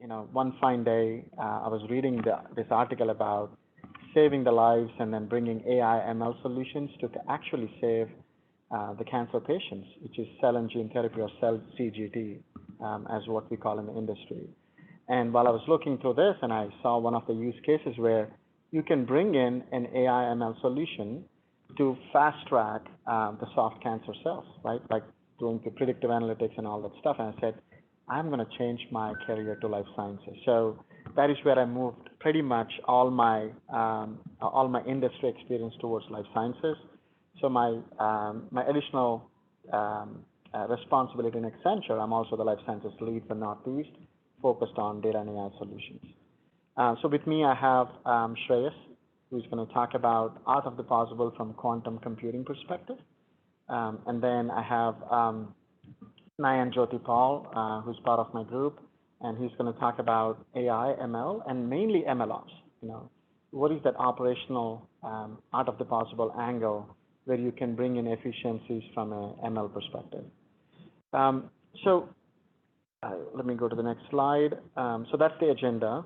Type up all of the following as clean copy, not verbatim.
one fine day, I was reading this article about saving the lives and then bringing AI ML solutions to actually save the cancer patients, which is cell and gene therapy or cell CGT, as what we call in the industry. And while I was looking through this, and I saw one of the use cases where you can bring in an AI ML solution to fast track the soft cancer cells, right? Like doing the predictive analytics and all that stuff. And I said, I'm going to change my career to life sciences. So that is where I moved pretty much all my industry experience towards life sciences. So my additional responsibility in Accenture, I'm also the life sciences lead for Northeast, focused on data and AI solutions. So with me, I have Shreyas, who's going to talk about art of the possible from quantum computing perspective. And then I have Nayan Paul, who's part of my group, and he's going to talk about AI, ML, and mainly MLOps. What is that operational art of the possible angle where you can bring in efficiencies from an ML perspective. So let me go to the next slide. So that's the agenda.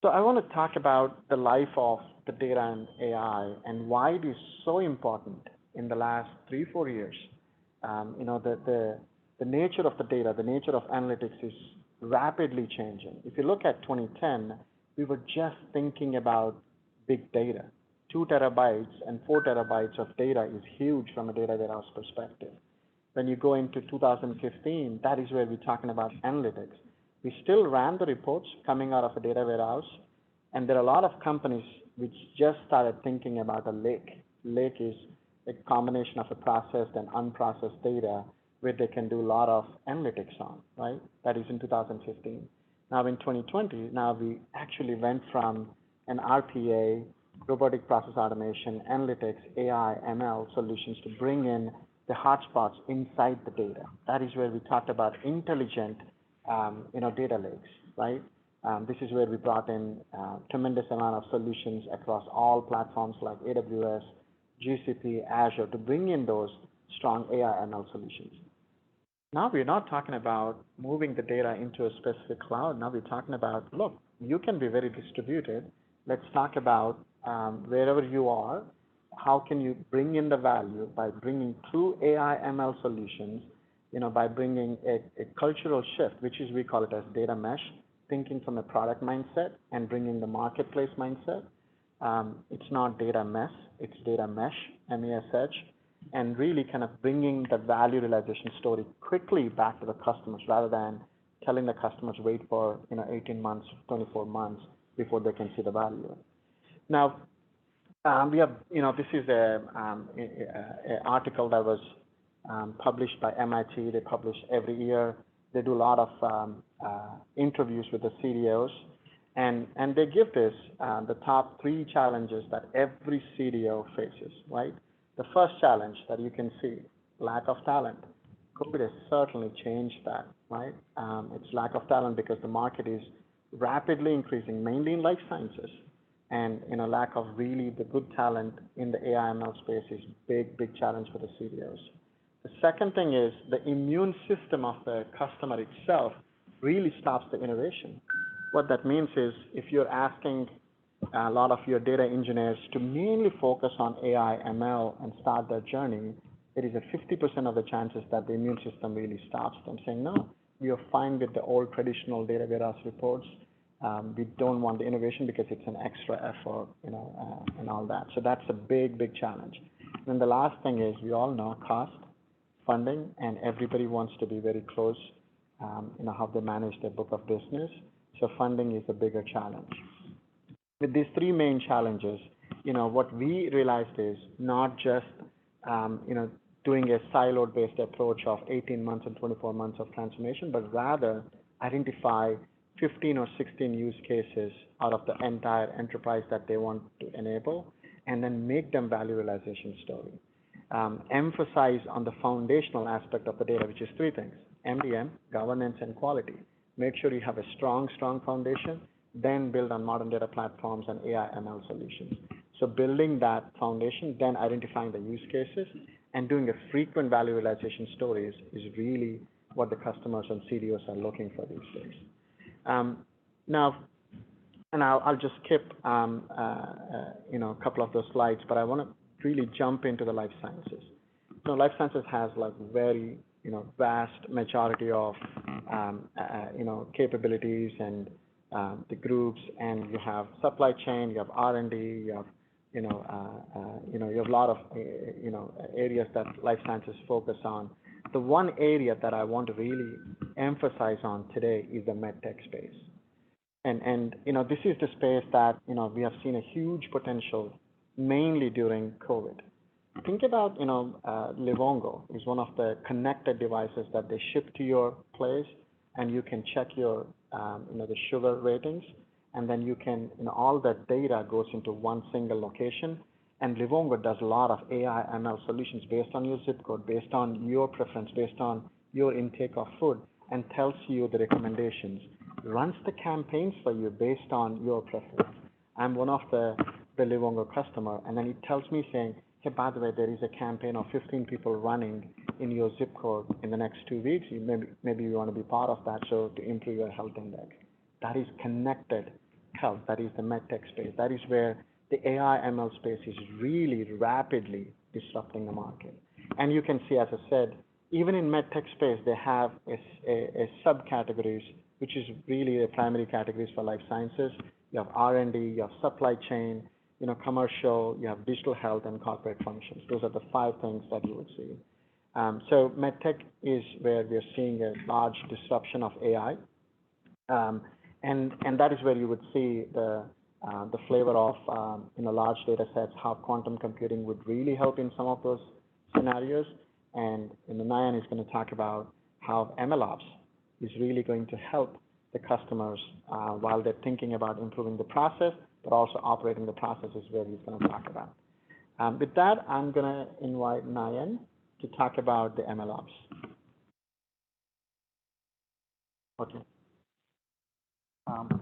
So I want to talk about the life of the data and AI and why it is so important in the last 3-4 years. The nature of the data, the nature of analytics is rapidly changing. If you look at 2010, we were just thinking about big data. 2 terabytes and 4 terabytes of data is huge from a data warehouse perspective. When you go into 2015, that is where we're talking about analytics. We still ran the reports coming out of a data warehouse, and there are a lot of companies which just started thinking about a lake. Lake is a combination of a processed and unprocessed data where they can do a lot of analytics on, right? That is in 2015. Now in 2020, now we actually went from an RPA, robotic process automation, analytics, AI, ML solutions to bring in the hotspots inside the data. That is where we talked about intelligent, data lakes, right? This is where we brought in tremendous amount of solutions across all platforms like AWS, GCP, Azure to bring in those strong AI ML solutions. Now we're not talking about moving the data into a specific cloud. Now we're talking about, look, you can be very distributed. Let's talk about wherever you are, how can you bring in the value by bringing true AI ML solutions, by bringing a cultural shift, which is, we call it as data mesh, thinking from a product mindset and bringing the marketplace mindset. It's not data mess, it's data mesh, MESH, and really kind of bringing the value realization story quickly back to the customers rather than telling the customers wait for 18 months, 24 months before they can see the value. Now, we have, this is a article that was published by MIT. They publish every year. They do a lot of interviews with the CDOs, and they give this the top 3 challenges that every CDO faces, right? The first challenge that you can see, lack of talent. COVID has certainly changed that, right? It's lack of talent because the market is rapidly increasing, mainly in life sciences. And lack of really the good talent in the AI ML space is big challenge for the CDOs. The second thing is the immune system of the customer itself really stops the innovation. What that means is if you're asking a lot of your data engineers to mainly focus on AI ML and start their journey, there is a 50% of the chances that the immune system really stops them saying, no, we are fine with the old traditional data warehouse reports. We don't want the innovation because it's an extra effort, and all that. So that's a big challenge. And the last thing is we all know cost, funding, and everybody wants to be very close, how they manage their book of business. So funding is a bigger challenge. With these 3 main challenges, what we realized is not just, doing a siloed-based approach of 18 months and 24 months of transformation, but rather identify 15 or 16 use cases out of the entire enterprise that they want to enable, and then make them value realization story. Emphasize on the foundational aspect of the data, which is 3 things: MDM, governance, and quality. Make sure you have a strong foundation, then build on modern data platforms and AI ML solutions. So building that foundation, then identifying the use cases, and doing a frequent value realization stories is really what the customers and CDOs are looking for these days. Now, and I'll just skip a couple of those slides, but I want to really jump into the life sciences. So life sciences has like very vast majority of capabilities and the groups, and you have supply chain, you have R&D, you have you have a lot of areas that life sciences focus on. The one area that I want to really emphasize on today is the medtech space. And this is the space that we have seen a huge potential, mainly during COVID. Think about Livongo is one of the connected devices that they ship to your place, and you can check your the sugar ratings, and then you can all that data goes into one single location. And Livongo does a lot of AI ML solutions based on your zip code, based on your preference, based on your intake of food, and tells you the recommendations, runs the campaigns for you based on your preference. I'm one of the Livongo customer, and then it tells me saying, hey, by the way, there is a campaign of 15 people running in your zip code in the next 2 weeks. Maybe you want to be part of that, so to improve your health index. That is connected health. That is the medtech space. That is where the AI ML space is really rapidly disrupting the market. And you can see, as I said, even in medtech space, they have a subcategories, which is really the primary categories for life sciences. You have R&D, you have supply chain, commercial, you have digital health, and corporate functions. Those are the 5 things that you would see. So medtech is where we are seeing a large disruption of AI, and that is where you would see the flavor of large data sets, how quantum computing would really help in some of those scenarios. And Nayan is going to talk about how MLOps is really going to help the customers while they're thinking about improving the process, but also operating the process is where he's going to talk about. With that, I'm going to invite Nayan to talk about the MLOps. Okay.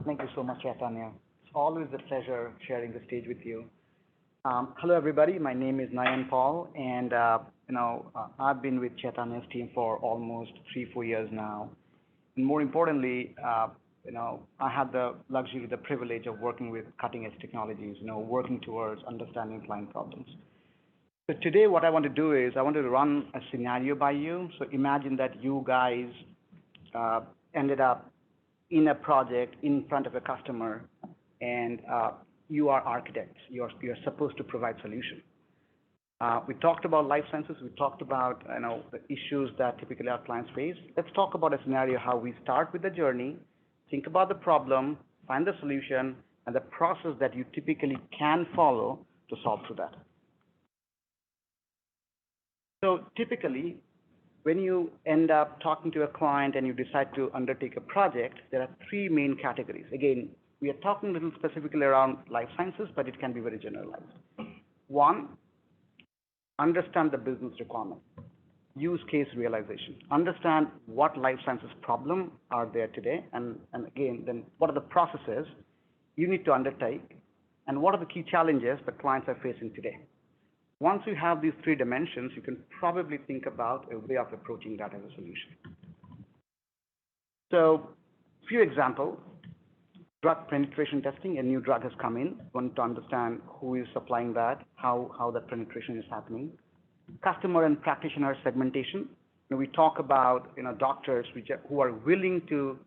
Thank you so much, Chaitanya. It's always a pleasure sharing the stage with you. Hello, everybody. My name is Nayan Paul, and I've been with Chaitanya's team for almost 3-4 years now. And more importantly, I had the luxury, the privilege of working with cutting-edge technologies, working towards understanding client problems. So today, what I want to do is I want to run a scenario by you. So imagine that you guys ended up in a project in front of a customer, and you are architects. You're supposed to provide solution. We talked about life sciences. We talked about the issues that typically our clients face. Let's talk about a scenario how we start with the journey, think about the problem, find the solution, and the process that you typically can follow to solve through that. So typically, when you end up talking to a client and you decide to undertake a project, there are 3 main categories. Again, we are talking a little specifically around life sciences, but it can be very generalized. 1, understand the business requirement, use case realization, understand what life sciences problem are there today, and again, then what are the processes you need to undertake, and what are the key challenges the clients are facing today. Once you have these 3 dimensions, you can probably think about a way of approaching that as a solution. So, few examples. Drug penetration testing, a new drug has come in. We want to understand who is supplying that, how that penetration is happening. Customer and practitioner segmentation. We talk about doctors who are willing to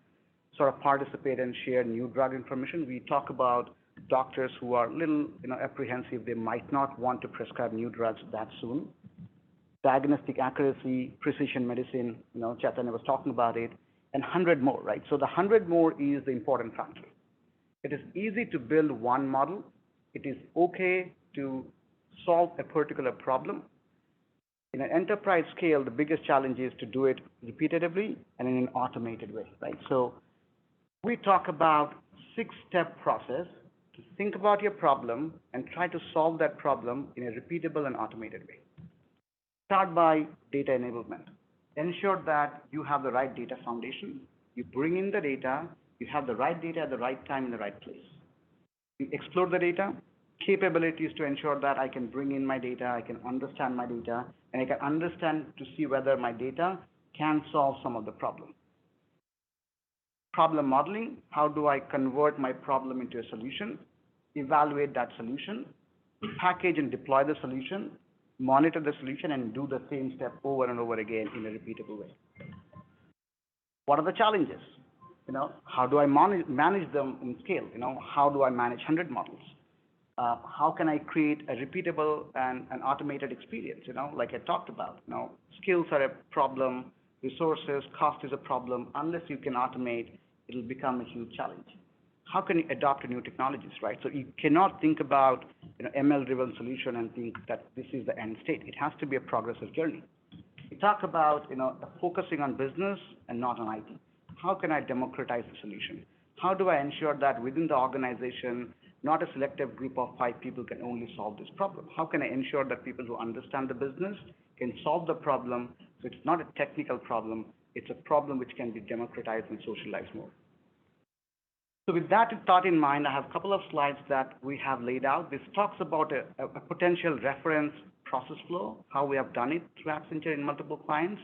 sort of participate and share new drug information. We talk about doctors who are a little apprehensive. They might not want to prescribe new drugs that soon. Diagnostic accuracy, precision medicine, Chaitanya was talking about it, and 100 more, right? So the 100 more is the important factor. It is easy to build one model. It is okay to solve a particular problem. In an enterprise scale, the biggest challenge is to do it repeatedly and in an automated way, right? So we talk about 6-step process to think about your problem and try to solve that problem in a repeatable and automated way. Start by data enablement. Ensure that you have the right data foundation. You bring in the data. You have the right data at the right time in the right place. You explore the data, capabilities to ensure that I can bring in my data, I can understand my data, and I can understand to see whether my data can solve some of the problem. Problem modeling, how do I convert my problem into a solution, evaluate that solution, package and deploy the solution, monitor the solution, and do the same step over and over again in a repeatable way. What are the challenges? How do I manage them in scale? How do I manage 100 models? How can I create a repeatable and an automated experience? Like I talked about, skills are a problem, resources, cost is a problem. Unless you can automate, it'll become a huge challenge. How can you adopt new technologies, right? So you cannot think about ML-driven solution and think that this is the end state. It has to be a progressive journey. We talk about focusing on business and not on IT. How can I democratize the solution? How do I ensure that within the organization, not a selective group of 5 people can only solve this problem? How can I ensure that people who understand the business can solve the problem so it's not a technical problem, it's a problem which can be democratized and socialized more? So with that thought in mind, I have a couple of slides that we have laid out. This talks about a potential reference process flow, how we have done it through Accenture in multiple clients.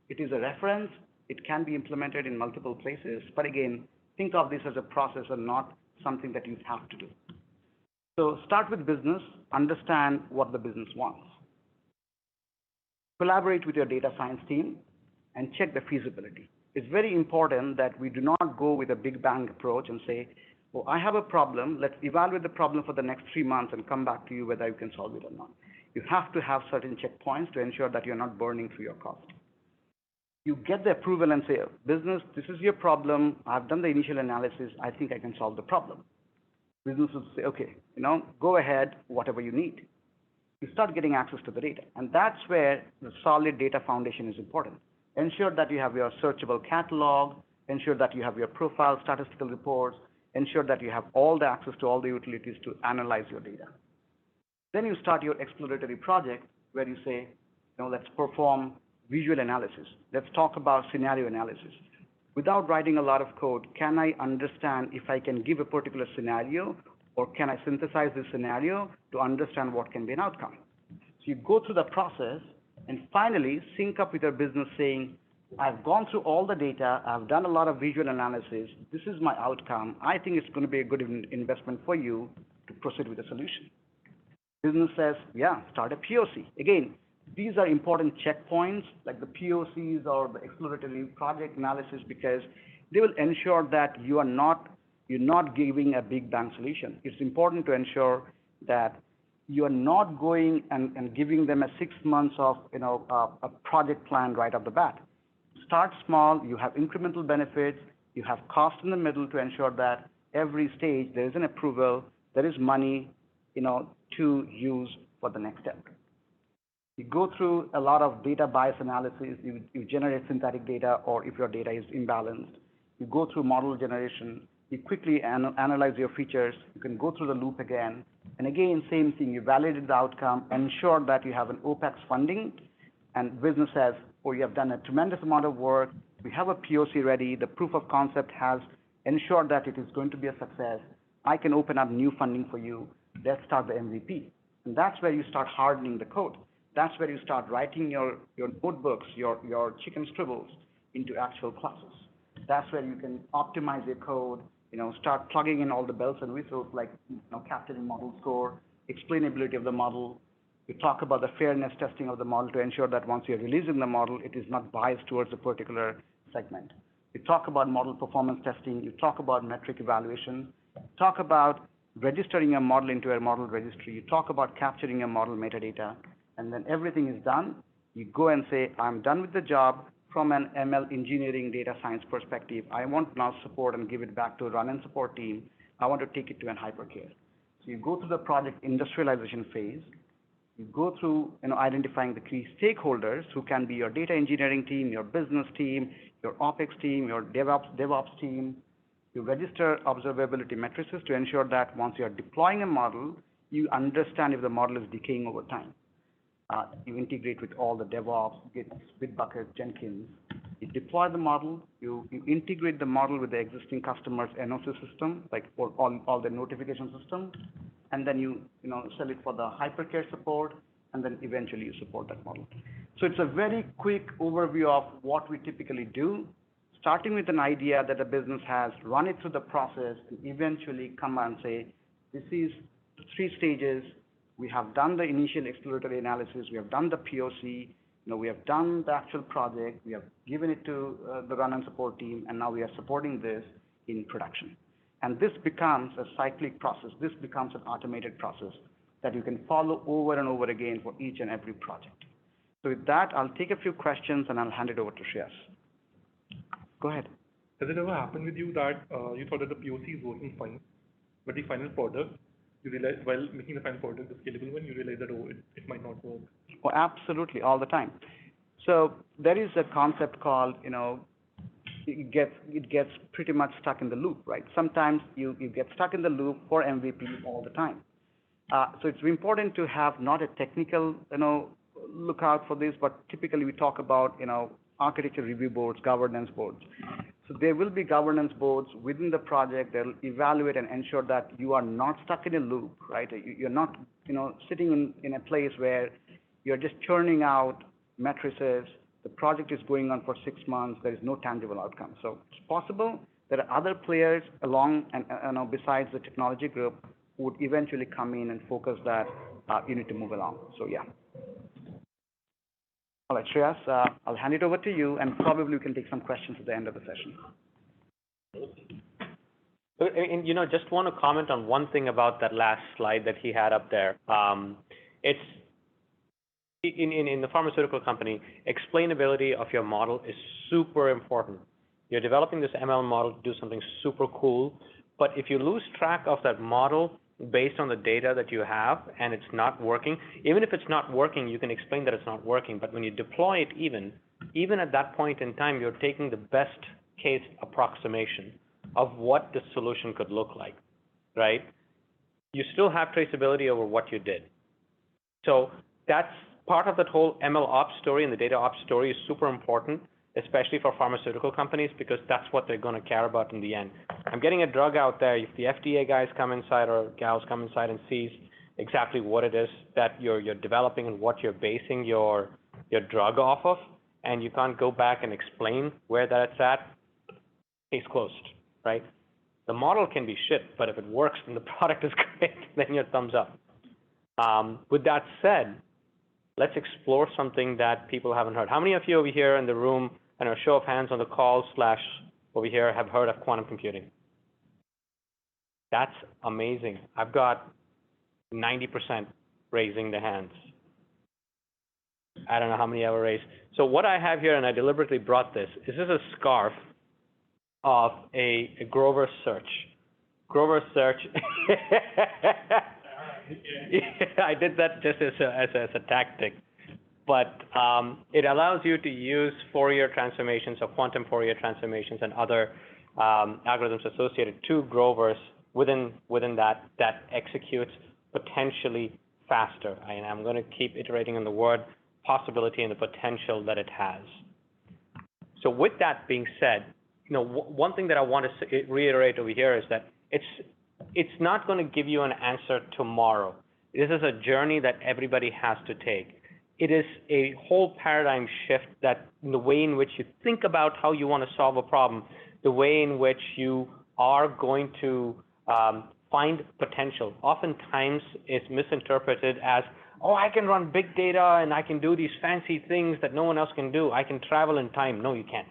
It is a reference. It can be implemented in multiple places. But again, think of this as a process and not something that you have to do. So start with business, understand what the business wants. Collaborate with your data science team and check the feasibility. It's very important that we do not go with a big bang approach and say, well, I have a problem, let's evaluate the problem for the next 3 months and come back to you whether you can solve it or not. You have to have certain checkpoints to ensure that you're not burning through your cost. You get the approval and say, business, this is your problem, I've done the initial analysis, I think I can solve the problem. Business will say, okay, go ahead, whatever you need. You start getting access to the data. And that's where the solid data foundation is important. Ensure that you have your searchable catalog, ensure that you have your profile, statistical reports, ensure that you have all the access to all the utilities to analyze your data. Then you start your exploratory project where you say, let's perform visual analysis. Let's talk about scenario analysis. Without writing a lot of code, can I understand if I can give a particular scenario, or can I synthesize this scenario to understand what can be an outcome? So you go through the process and finally sync up with your business saying, I've gone through all the data, I've done a lot of visual analysis, this is my outcome, I think it's going to be a good investment for you to proceed with the solution. Business says, yeah, start a POC. Again, these are important checkpoints like the POCs or the exploratory project analysis because they will ensure that you're not giving a big bang solution. It's important to ensure that you are not going and giving them a 6 months of a project plan right off the bat. Start small, you have incremental benefits, you have cost in the middle to ensure that every stage there is an approval, there is money to use for the next step. You go through a lot of data bias analysis, you generate synthetic data, or if your data is imbalanced, you go through model generation, you quickly analyze your features, you can go through the loop again, and again, same thing, you validate the outcome, ensure that you have an OPEX funding, and business says, oh, you have done a tremendous amount of work, we have a POC ready, the proof of concept has ensured that it is going to be a success, I can open up new funding for you, let's start the MVP. And that's where you start hardening the code. That's where you start writing your notebooks, your chicken scribbles into actual classes. That's where you can optimize your code, start plugging in all the bells and whistles like capturing model score, explainability of the model. You talk about the fairness testing of the model to ensure that once you're releasing the model, it is not biased towards a particular segment. You talk about model performance testing. You talk about metric evaluation. Talk about registering a model into a model registry. You talk about capturing a model metadata. And then everything is done. You go and say, I'm done with the job. From an ML engineering data science perspective, I want now support and give it back to run and support team. I want to take it to an hypercare. So you go through the project industrialization phase. You go through identifying the key stakeholders who can be your data engineering team, your business team, your OPEX team, your DevOps team. You register observability matrices to ensure that once you are deploying a model, you understand if the model is decaying over time. You integrate with all the DevOps, Git, Bitbucket, Jenkins. You deploy the model. You integrate the model with the existing customer's NOC system, like all the notification system, and then you sell it for the hypercare support, and then eventually you support that model. So it's a very quick overview of what we typically do, starting with an idea that a business has, run it through the process, and eventually come and say, this is 3 stages. We have done the initial exploratory analysis. We have done the POC. We have done the actual project. We have given it to the run and support team, and now we are supporting this in production. And this becomes a cyclic process. This becomes an automated process that you can follow over and over again for each and every project. So with that, I'll take a few questions and I'll hand it over to Shreyas. Go ahead. Has it ever happened with you that you thought that the POC is working fine, but the final product, you realize while making the final product, the scalable one, you realize that, oh, it might not work? Oh, absolutely, all the time. So there is a concept called, it gets pretty much stuck in the loop, right? Sometimes you get stuck in the loop for MVP all the time. So it's important to have not a technical, look out for this, but typically we talk about, architecture review boards, governance boards. So there will be governance boards within the project that will evaluate and ensure that you are not stuck in a loop, right? You're not, sitting in a place where you're just churning out matrices. The project is going on for 6 months. There is no tangible outcome. So it's possible there are other players along and besides the technology group who would eventually come in and focus that you need to move along. So yeah. All right, Shreyas, I'll hand it over to you, and probably we can take some questions at the end of the session. And just want to comment on one thing about that last slide that he had up there. It's in the pharmaceutical company, explainability of your model is super important. You're developing this ML model to do something super cool, but if you lose track of that model based on the data that you have and it's not working, even if it's not working, you can explain that it's not working, but when you deploy it even at that point in time, you're taking the best case approximation of what the solution could look like, right? You still have traceability over what you did. So that's part of that whole MLOps story, and the data ops story is super important, especially for pharmaceutical companies, because that's what they're going to care about in the end. I'm getting a drug out there. If the FDA guys come inside or gals come inside and sees exactly what it is that you're developing and what you're basing your drug off of, and you can't go back and explain where that's at, case closed, right? The model can be shit, but if it works and the product is great, then your thumbs up. With that said, let's explore something that people haven't heard. How many of you over here in the room, and a show of hands on the call / over here, have heard of quantum computing? That's amazing. I've got 90% raising the hands. I don't know how many ever raised. So what I have here, and I deliberately brought this, is a scarf of a Grover search. Grover search. I did that just as a tactic, but it allows you to use Fourier transformations or quantum Fourier transformations and other algorithms associated to Grovers within that executes potentially faster. And I'm going to keep iterating on the word possibility and the potential that it has. So with that being said, one thing that I want to reiterate over here is that it's not going to give you an answer tomorrow. This is a journey that everybody has to take. It is a whole paradigm shift that in the way in which you think about how you want to solve a problem, the way in which you are going to find potential. Oftentimes it's misinterpreted as, oh, I can run big data and I can do these fancy things that no one else can do. I can travel in time. No, you can't.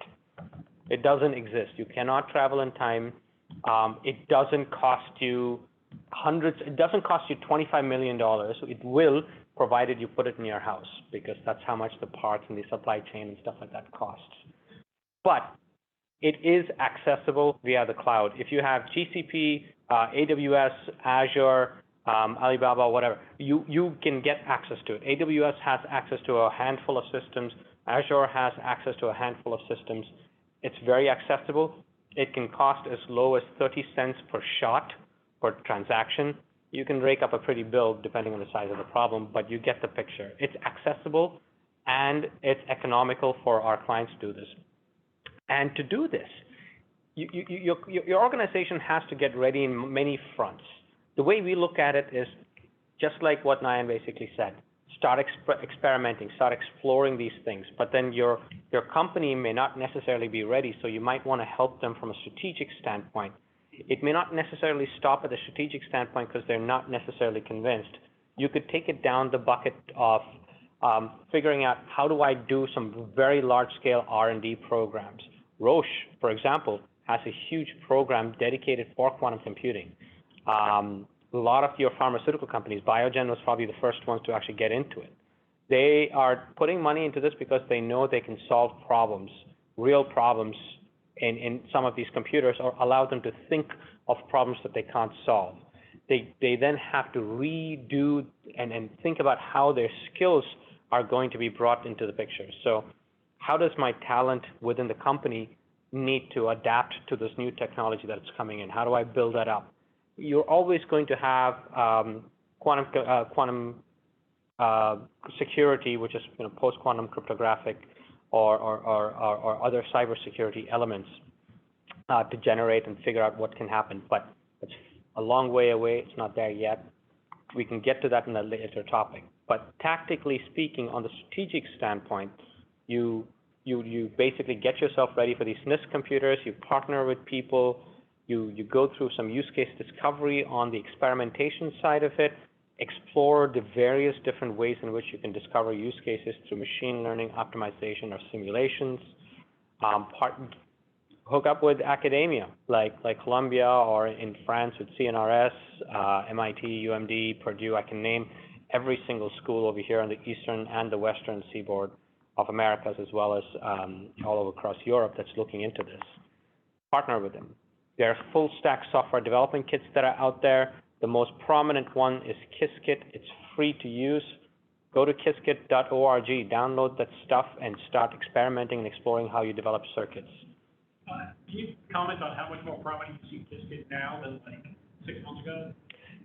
It doesn't exist. You cannot travel in time. It doesn't cost you it doesn't cost you $25 million. It will, provided you put it in your house, because that's how much the parts and the supply chain and stuff like that costs. But it is accessible via the cloud. If you have GCP, AWS, Azure, Alibaba, whatever, you can get access to it. AWS has access to a handful of systems. Azure has access to a handful of systems. It's very accessible. It can cost as low as 30 cents per shot per transaction. You can rake up a pretty bill depending on the size of the problem, but you get the picture. It's accessible and it's economical for our clients to do this. And to do this, your organization has to get ready in many fronts. The way we look at it is just like what Nayan basically said. start experimenting, start exploring these things. But then your company may not necessarily be ready, so you might want to help them from a strategic standpoint. It may not necessarily stop at a strategic standpoint because they're not necessarily convinced. You could take it down the bucket of figuring out how do I do some very large-scale R&D programs. Roche, for example, has a huge program dedicated for quantum computing. A lot of your pharmaceutical companies, Biogen was probably the first ones to actually get into it. They are putting money into this because they know they can solve problems, real problems in some of these computers, or allow them to think of problems that they can't solve. They then have to redo and think about how their skills are going to be brought into the picture. So how does my talent within the company need to adapt to this new technology that's coming in? How do I build that up? You're always going to have quantum security, which is post-quantum cryptographic or other cybersecurity elements to generate and figure out what can happen. But it's a long way away. It's not there yet. We can get to that in a later topic. But tactically speaking, on the strategic standpoint, you basically get yourself ready for these NIST computers. You partner with people. You go through some use case discovery on the experimentation side of it, explore the various different ways in which you can discover use cases through machine learning, optimization, or simulations. Hook up with academia, like Columbia, or in France with CNRS, MIT, UMD, Purdue. I can name every single school over here on the eastern and the western seaboard of Americas, as well as all over across Europe that's looking into this. Partner with them. There are full stack software development kits that are out there. The most prominent one is Qiskit. It's free to use. Go to qiskit.org, download that stuff, and start experimenting and exploring how you develop circuits. Can you comment on how much more prominent you see Qiskit now than like 6 months ago?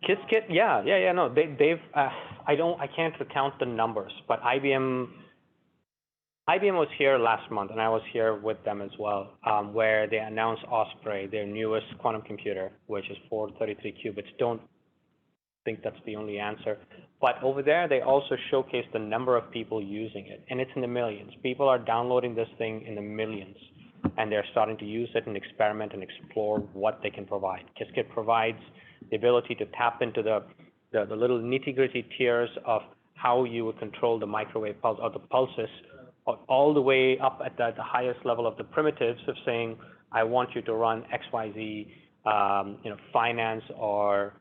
Qiskit, yeah, no, they've. I can't recount the numbers, but IBM was here last month, and I was here with them as well, where they announced Osprey, their newest quantum computer, which is 433 qubits. Don't think that's the only answer. But over there, they also showcase the number of people using it, and it's in the millions. People are downloading this thing in the millions, and they're starting to use it and experiment and explore what they can provide. Qiskit provides the ability to tap into the little nitty-gritty tiers of how you would control the microwave pulse or the pulses, all the way up at the highest level of the primitives of saying, I want you to run XYZ, finance or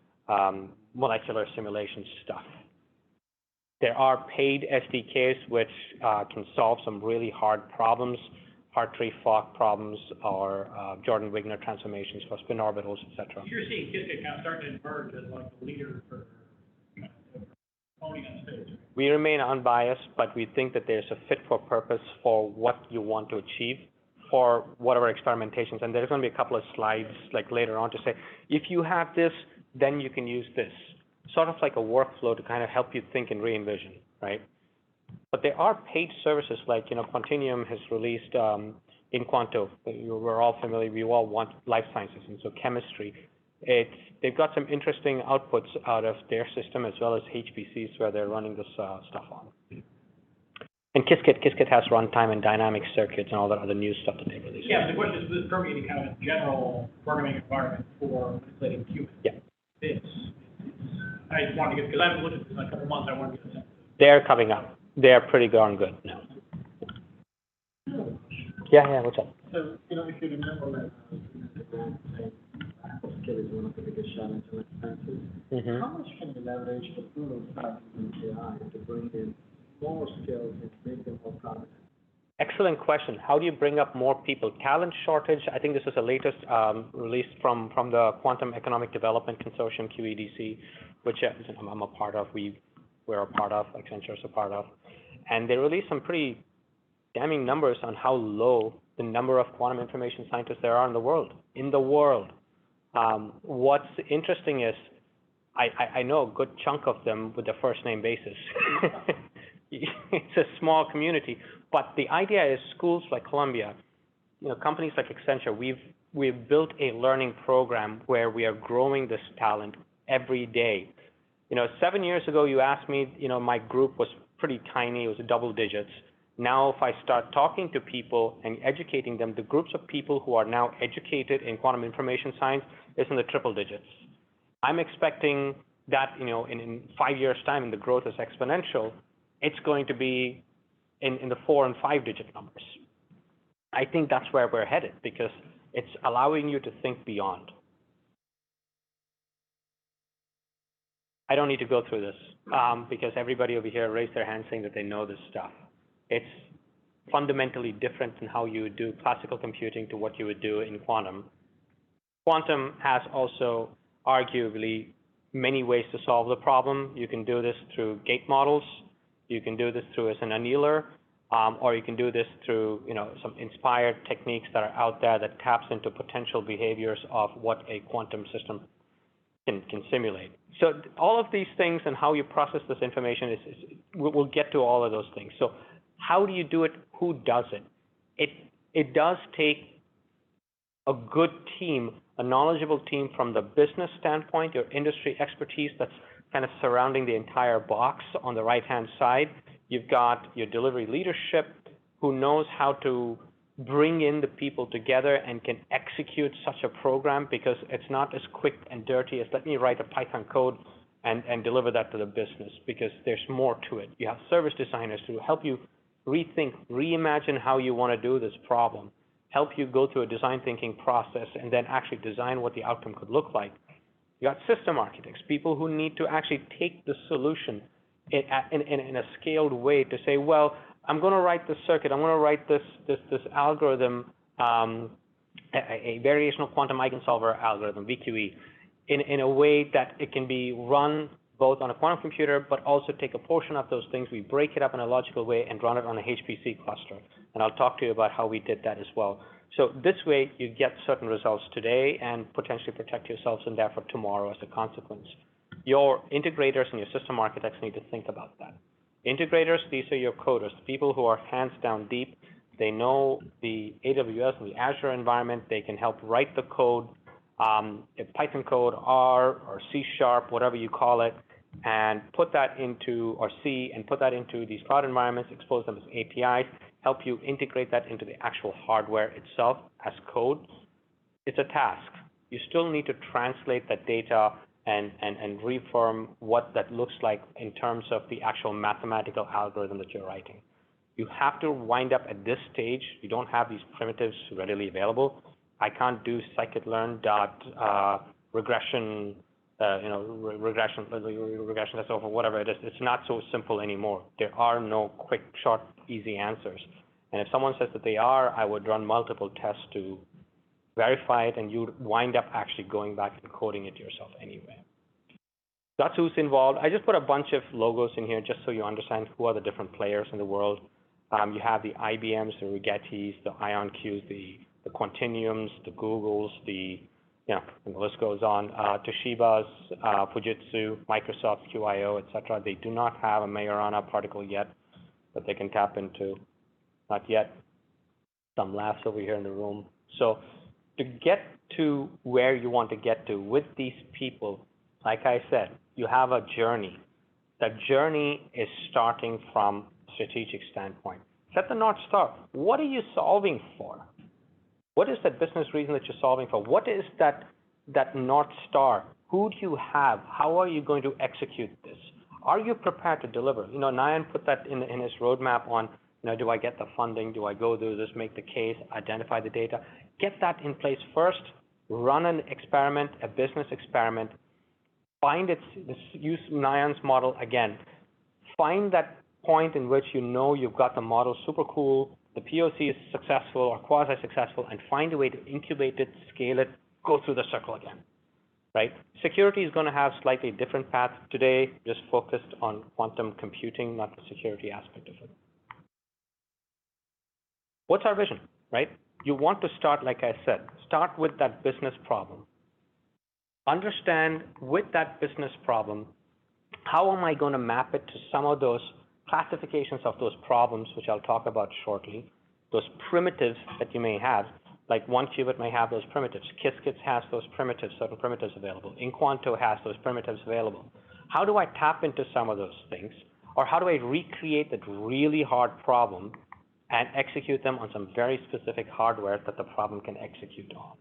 molecular simulation stuff. There are paid SDKs which can solve some really hard problems, Hartree-Fock problems, or Jordan-Wigner transformations for spin orbitals, etc. You're seeing Qiskit kind of starting to emerge as like the leader for owning on stage. Right? We remain unbiased, but we think that there's a fit for purpose for what you want to achieve for whatever experimentations. And there's going to be a couple of slides like later on to say, if you have this, then you can use this. Sort of like a workflow to kind of help you think and re-envision, right? But there are paid services like, Quantinuum has released in Quanto. We're all familiar, we all want life sciences, and so chemistry. They've got some interesting outputs out of their system as well as HPCs where they're running this stuff on. And Qiskit has runtime and dynamic circuits and all that other new stuff that they released. Yeah, but the question is, this is permeating kind of a general programming environment for manipulating qubits. Yeah. I just wanted to get, because I haven't looked at this in a couple of months, I want to get a sense. They're coming up. They're pretty darn good now. Yeah, what's up? So, if you remember, lack of skill is one of the biggest challenges in expenses. Mm-hmm. How much can you leverage the tool side using AI to bring in more skills and make them more prominent? Excellent question. How do you bring up more people? Talent shortage, I think this is the latest release from the Quantum Economic Development Consortium, QEDC, which I'm a part of, we're a part of, Accenture is a part of. And they released some pretty damning numbers on how low the number of quantum information scientists there are in the world. What's interesting is I know a good chunk of them with their first name basis. It's a small community, but the idea is schools like Columbia, companies like Accenture, we've built a learning program where we are growing this talent every day. 7 years ago, you asked me, my group was pretty tiny. It was double digits. Now, if I start talking to people and educating them, the groups of people who are now educated in quantum information science is in the triple digits. I'm expecting that, in 5 years' time, and the growth is exponential, it's going to be in the 4 and 5 digit numbers. I think that's where we're headed because it's allowing you to think beyond. I don't need to go through this because everybody over here raised their hand saying that they know this stuff. It's fundamentally different than how you would do classical computing to what you would do in quantum. Quantum has also arguably many ways to solve the problem. You can do this through gate models. You can do this through as an annealer, or you can do this through some inspired techniques that are out there that taps into potential behaviors of what a quantum system can simulate. So all of these things and how you process this information we'll get to all of those things. So how do you do it? Who does it? It does take a good team, a knowledgeable team from the business standpoint, your industry expertise that's kind of surrounding the entire box on the right-hand side. You've got your delivery leadership who knows how to bring in the people together and can execute such a program because it's not as quick and dirty as let me write a Python code and deliver that to the business because there's more to it. You have service designers who help you rethink, reimagine how you want to do this problem, help you go through a design thinking process and then actually design what the outcome could look like. You got system architects, people who need to actually take the solution in a scaled way to say, well, I'm going to write this circuit, I'm going to write this algorithm, a variational quantum eigensolver algorithm, VQE, in a way that it can be run both on a quantum computer, but also take a portion of those things, we break it up in a logical way and run it on a HPC cluster. And I'll talk to you about how we did that as well. So this way, you get certain results today and potentially protect yourselves in there for tomorrow as a consequence. Your integrators and your system architects need to think about that. Integrators, these are your coders, people who are hands down deep. They know the AWS and the Azure environment. They can help write the code, Python code, R or C#, whatever you call it, and put that into, or C, and put that into these cloud environments, expose them as APIs, help you integrate that into the actual hardware itself as code. It's a task. You still need to translate that data and reform what that looks like in terms of the actual mathematical algorithm that you're writing. You have to wind up at this stage. You don't have these primitives readily available. I can't do scikit-learn regression, regression test over whatever it is. It's not so simple anymore. There are no quick, short, easy answers. And if someone says that they are, I would run multiple tests to verify it, and you'd wind up actually going back and coding it yourself anyway. That's who's involved. I just put a bunch of logos in here just so you understand who are the different players in the world. You have the IBMs, the Rigettis, the IonQs, the Quantinuums, the Googles, and the list goes on. Toshiba's, Fujitsu, Microsoft, QIO, etc. They do not have a Majorana particle yet, but they can tap into. Not yet. Some laughs over here in the room. So to get to where you want to get to with these people, like I said, you have a journey. That journey is starting from a strategic standpoint. Set the North Star. What are you solving for? What is that business reason that you're solving for? What is that North Star? Who do you have? How are you going to execute this? Are you prepared to deliver? Nayan put that in his roadmap on, do I get the funding? Do I go do this, make the case, identify the data? Get that in place first. Run an experiment, a business experiment. Use Nayan's model again. Find that point in which you've got the model super cool, the POC is successful or quasi-successful, and find a way to incubate it, scale it, go through the circle again, right? Security is going to have slightly different path today, just focused on quantum computing, not the security aspect of it. What's our vision, right? You want to start, like I said, start with that business problem. Understand with that business problem, how am I going to map it to some of those classifications of those problems, which I'll talk about shortly, those primitives that you may have, like one qubit may have those primitives. Qiskits has those primitives, certain primitives available. Inquanto has those primitives available. How do I tap into some of those things? Or how do I recreate that really hard problem and execute them on some very specific hardware that the problem can execute on?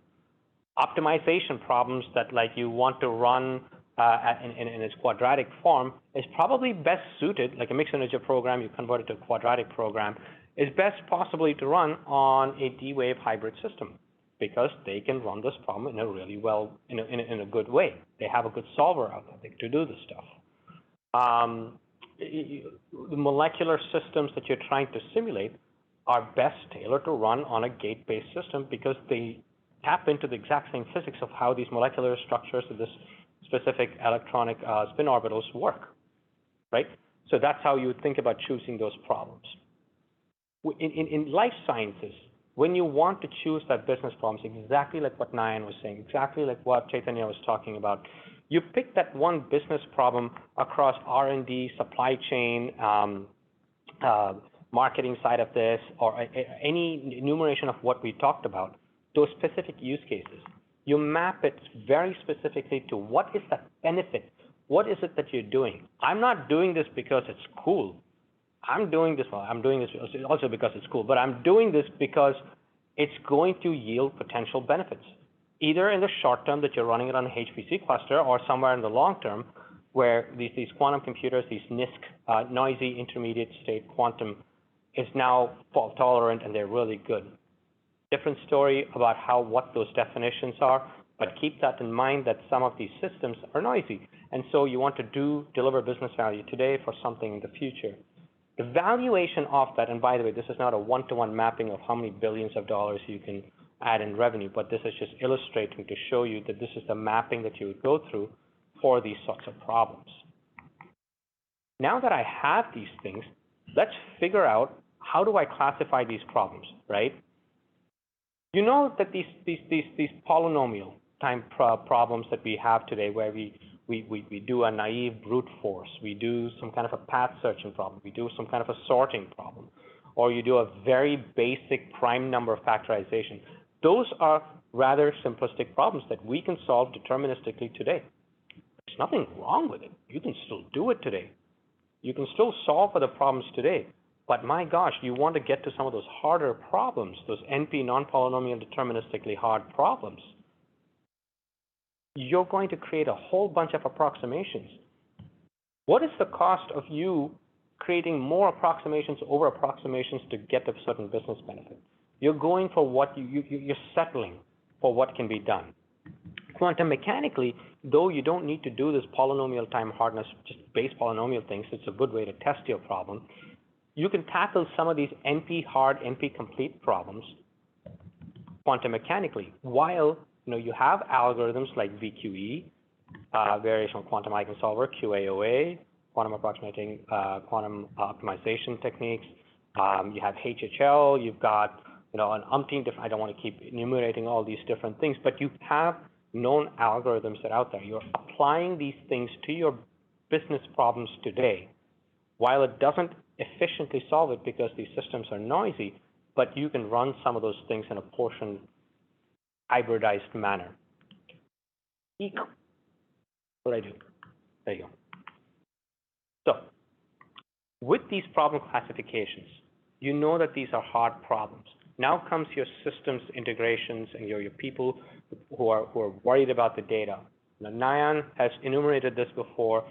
Optimization problems that like you want to run in its quadratic form is probably best suited, like a mixed integer program, you convert it to a quadratic program, is best possibly to run on a D-Wave hybrid system because they can run this problem in a really in a good way. They have a good solver out there to do this stuff. The molecular systems that you're trying to simulate are best tailored to run on a gate-based system because they tap into the exact same physics of how these molecular structures of this specific electronic spin orbitals work, right? So that's how you would think about choosing those problems. In life sciences, when you want to choose that business problems, exactly like what Nayan was saying, exactly like what Chaitanya was talking about, you pick that one business problem across R&D, supply chain, marketing side of this, or any enumeration of what we talked about, those specific use cases. You map it very specifically to what is the benefit? What is it that you're doing? I'm not doing this because it's cool. I'm doing this also because it's cool, but I'm doing this because it's going to yield potential benefits, either in the short term that you're running it on a HPC cluster or somewhere in the long term where these quantum computers, these NISQ, noisy intermediate state quantum, is now fault tolerant and they're really good. Different story about what those definitions are, but keep that in mind that some of these systems are noisy. And so you want to deliver business value today for something in the future. The valuation of that, and by the way, this is not a one-to-one mapping of how many billions of dollars you can add in revenue, but this is just illustrating to show you that this is the mapping that you would go through for these sorts of problems. Now that I have these things, let's figure out how do I classify these problems, right? You know that these polynomial time problems that we have today where we do a naive brute force, we do some kind of a path searching problem, we do some kind of a sorting problem, or you do a very basic prime number factorization. Those are rather simplistic problems that we can solve deterministically today. There's nothing wrong with it. You can still do it today. You can still solve for the problems today. But my gosh, you want to get to some of those harder problems, those NP non-polynomial deterministically hard problems. You're going to create a whole bunch of approximations. What is the cost of you creating more approximations over approximations to get a certain business benefit? You're going for what you're settling for what can be done. Quantum mechanically, though you don't need to do this polynomial time hardness, just base polynomial things, it's a good way to test your problem. You can tackle some of these NP hard, NP complete problems quantum mechanically, while you have algorithms like VQE, variational quantum eigensolver, QAOA, quantum approximating, quantum optimization techniques. You have HHL. You've got an umpteen different. I don't want to keep enumerating all these different things, but you have known algorithms that are out there. You're applying these things to your business problems today, while it doesn't efficiently solve it because these systems are noisy, but you can run some of those things in a portion hybridized manner. What I do? There you go. So with these problem classifications, you know that these are hard problems. Now comes your systems integrations and your people who are worried about the data. Now, Nayan has enumerated this before.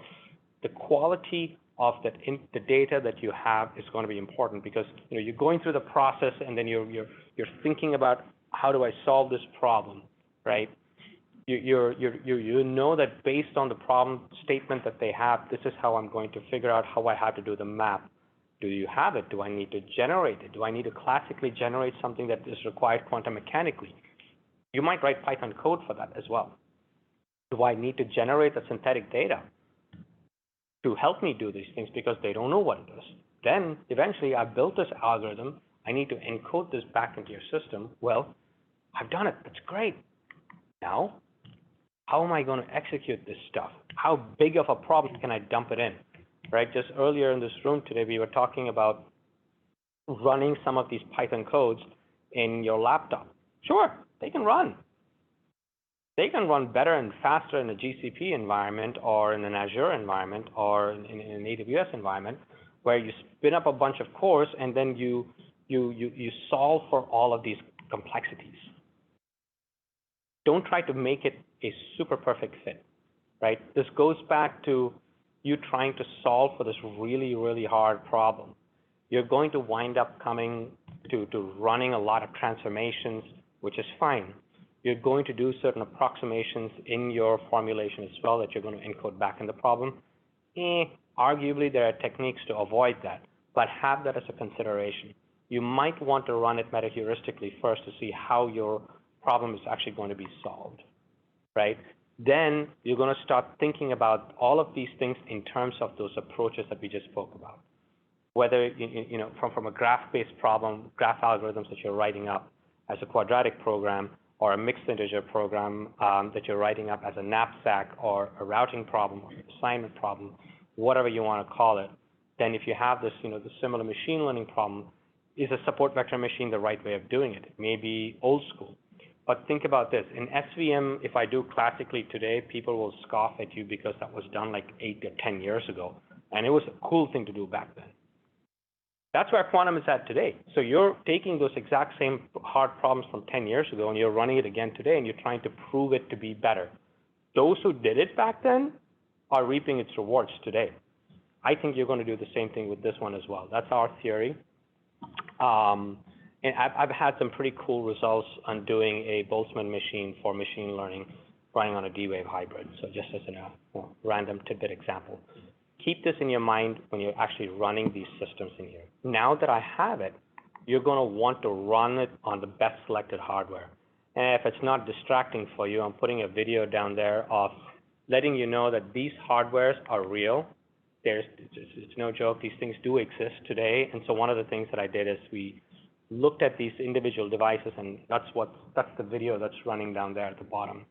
The quality of the data that you have is going to be important because you're going through the process and then you're thinking about how do I solve this problem, right? You know that based on the problem statement that they have, this is how I'm going to figure out how I have to do the map. Do you have it? Do I need to generate it? Do I need to classically generate something that is required quantum mechanically? You might write Python code for that as well. Do I need to generate the synthetic data to help me do these things because they don't know what it is? Then eventually I built this algorithm. I need to encode this back into your system. Well, I've done it. That's great. Now, how am I going to execute this stuff? How big of a problem can I dump it in? Right? Just earlier in this room today, we were talking about running some of these Python codes in your laptop. Sure, they can run. They can run better and faster in a GCP environment or in an Azure environment or in an AWS environment where you spin up a bunch of cores and then you solve for all of these complexities. Don't try to make it a super perfect fit, right? This goes back to you trying to solve for this really, really hard problem. You're going to wind up coming to running a lot of transformations, which is fine. You're going to do certain approximations in your formulation as well that you're going to encode back in the problem. Arguably, there are techniques to avoid that, but have that as a consideration. You might want to run it metaheuristically first to see how your problem is actually going to be solved, right? Then you're going to start thinking about all of these things in terms of those approaches that we just spoke about. Whether, from a graph-based problem, graph algorithms that you're writing up as a quadratic program, or a mixed integer program that you're writing up as a knapsack or a routing problem or an assignment problem, whatever you want to call it, then if you have this, the similar machine learning problem, is a support vector machine the right way of doing it? It may be old school. But think about this. In SVM, if I do classically today, people will scoff at you because that was done like 8 or 10 years ago. And it was a cool thing to do back then. That's where quantum is at today. So you're taking those exact same hard problems from 10 years ago and you're running it again today and you're trying to prove it to be better. Those who did it back then are reaping its rewards today. I think you're going to do the same thing with this one as well. That's our theory. And I've had some pretty cool results on doing a Boltzmann machine for machine learning running on a D-Wave hybrid. So just as a random tidbit example. Keep this in your mind when you're actually running these systems in here. Now that I have it, you're going to want to run it on the best selected hardware. And if it's not distracting for you, I'm putting a video down there of letting you know that these hardwares are real. It's no joke. These things do exist today. And so one of the things that I did is we looked at these individual devices, and that's the video that's running down there at the bottom.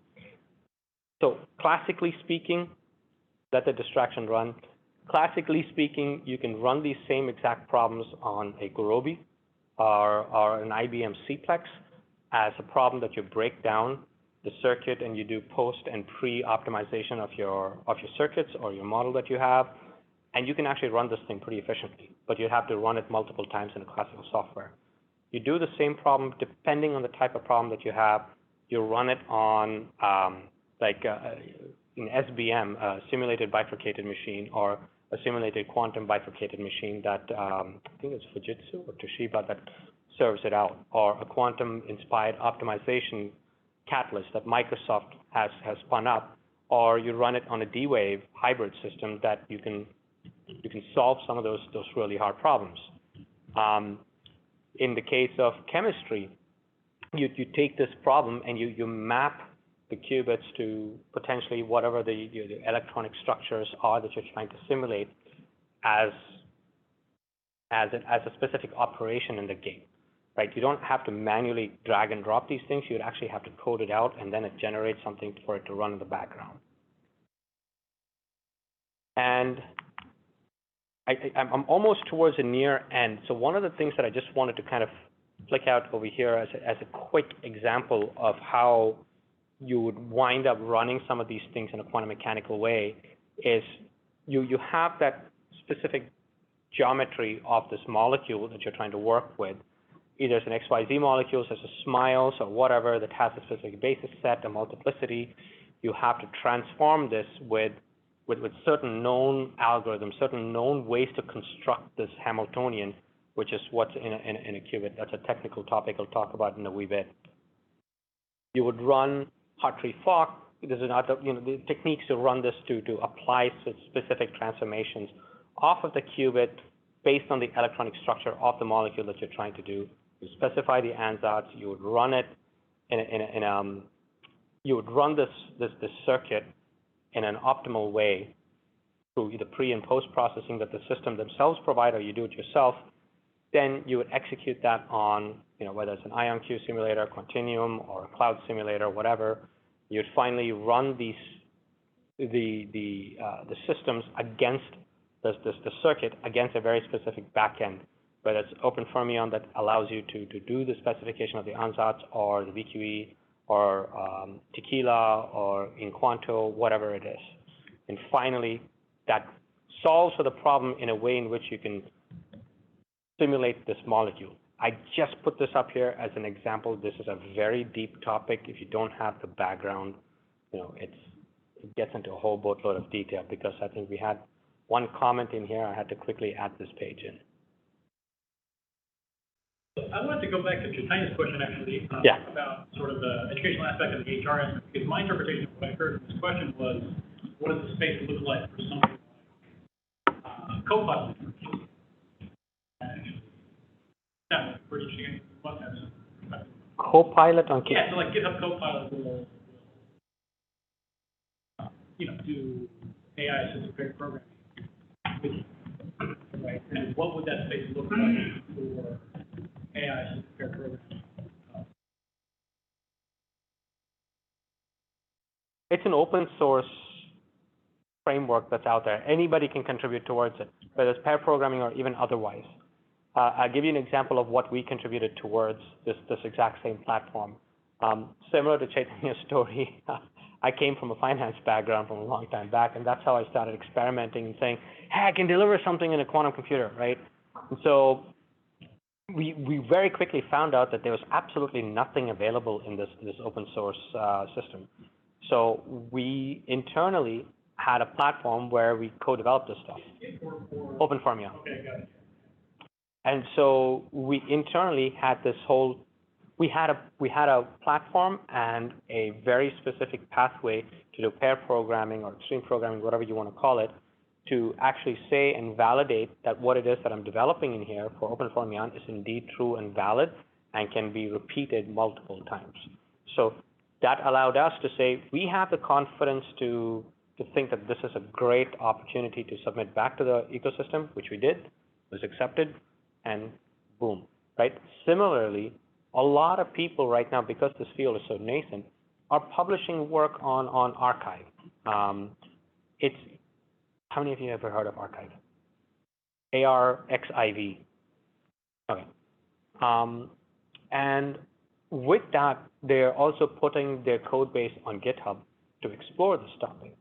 So classically speaking, let the distraction run. Classically speaking, you can run these same exact problems on a Gurobi or an IBM Cplex as a problem that you break down the circuit and you do post and pre-optimization of your circuits or your model that you have. And you can actually run this thing pretty efficiently, but you have to run it multiple times in a classical software. You do the same problem depending on the type of problem that you have. You run it on in SBM, a simulated bifurcated machine, or a simulated quantum bifurcated machine that I think it's Fujitsu or Toshiba that serves it out, or a quantum-inspired optimization catalyst that Microsoft has spun up, or you run it on a D-Wave hybrid system that you can solve some of those really hard problems. In the case of chemistry, you take this problem and you map the qubits to potentially whatever the electronic structures are that you're trying to simulate as a specific operation in the gate, right? You don't have to manually drag and drop these things. You'd actually have to code it out, and then it generates something for it to run in the background. And I'm almost towards the near end. So one of the things that I just wanted to kind of flick out over here as a quick example of how you would wind up running some of these things in a quantum mechanical way is you have that specific geometry of this molecule that you're trying to work with. Either it's an XYZ molecule, such as SMILES or whatever, that has a specific basis set, a multiplicity. You have to transform this with certain known algorithms, certain known ways to construct this Hamiltonian, which is what's in a qubit. That's a technical topic I'll talk about in a wee bit. You would run Hartree-Fock. There's another, the techniques to run this to apply specific transformations off of the qubit based on the electronic structure of the molecule that you're trying to do. You specify the ansatz. You would run it you would run this circuit in an optimal way through either pre and post processing that the system themselves provide, or you do it yourself. Then you would execute that on, whether it's an IonQ simulator, Continuum, or a cloud simulator, whatever. You'd finally run the systems against the circuit against a very specific backend, whether it's Open Fermion that allows you to do the specification of the ansatz, or the VQE or Tequila or in Quanto, whatever it is. And finally, that solves for the problem in a way in which you can simulate this molecule. I just put this up here as an example. This is a very deep topic. If you don't have the background, it gets into a whole boatload of detail, because I think we had one comment in here. I had to quickly add this page in. I wanted to go back to Chaitanya's question, actually, about sort of the educational aspect of the HR aspect, because my interpretation of what I heard from this question was, what does the space look like for something like Copilot? Actually, yeah, pretty interesting. You must have some perspective. Copilot on Yeah, so like GitHub Copilot will do AI-assisted pair programming with you, right? And what would that space look like for AI-assisted pair programming? It's an open source framework that's out there. Anybody can contribute towards it, whether it's pair programming or even otherwise. I'll give you an example of what we contributed towards this exact same platform. Similar to Chaitanya's story, I came from a finance background from a long time back, and that's how I started experimenting and saying, hey, I can deliver something in a quantum computer, right? And so we very quickly found out that there was absolutely nothing available in this open source system. So we internally had a platform where we co-developed this stuff. Open Formula. Okay, got it. And so we internally had this whole, we had a platform and a very specific pathway to do pair programming or extreme programming, whatever you want to call it, to actually say and validate that what it is that I'm developing in here for Open Formula is indeed true and valid and can be repeated multiple times. So that allowed us to say, we have the confidence to think that this is a great opportunity to submit back to the ecosystem, which we did, was accepted, and boom, right? Similarly, a lot of people right now, because this field is so nascent, are publishing work on Archive. How many of you have ever heard of Archive? ARXIV. Okay. And with that, they're also putting their code base on GitHub to explore this topic.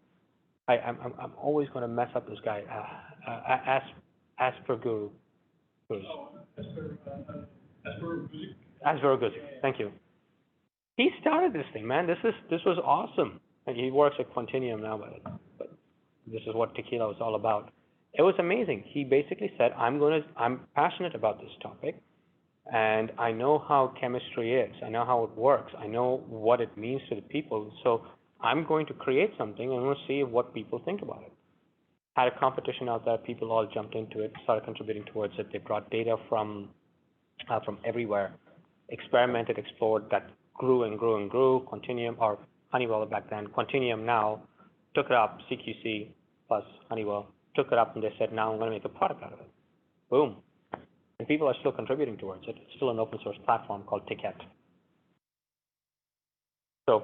I'm always going to mess up this guy, Asperguru. Asperguru, thank you. He started this thing, man. This was awesome. And he works at Quantinuum now, but this is what Tequila was all about. It was amazing. He basically said, I'm passionate about this topic, and I know how chemistry is. I know how it works. I know what it means to the people. So I'm going to create something, and we'll see what people think about it. Had a competition out there. People all jumped into it, started contributing towards it. They brought data from everywhere, experimented, explored. That grew and grew and grew. Quantinuum, or Honeywell back then, Quantinuum now took it up. CQC plus Honeywell took it up, and they said, now I'm going to make a product out of it. Boom. And people are still contributing towards it. It's still an open source platform called Ticket. So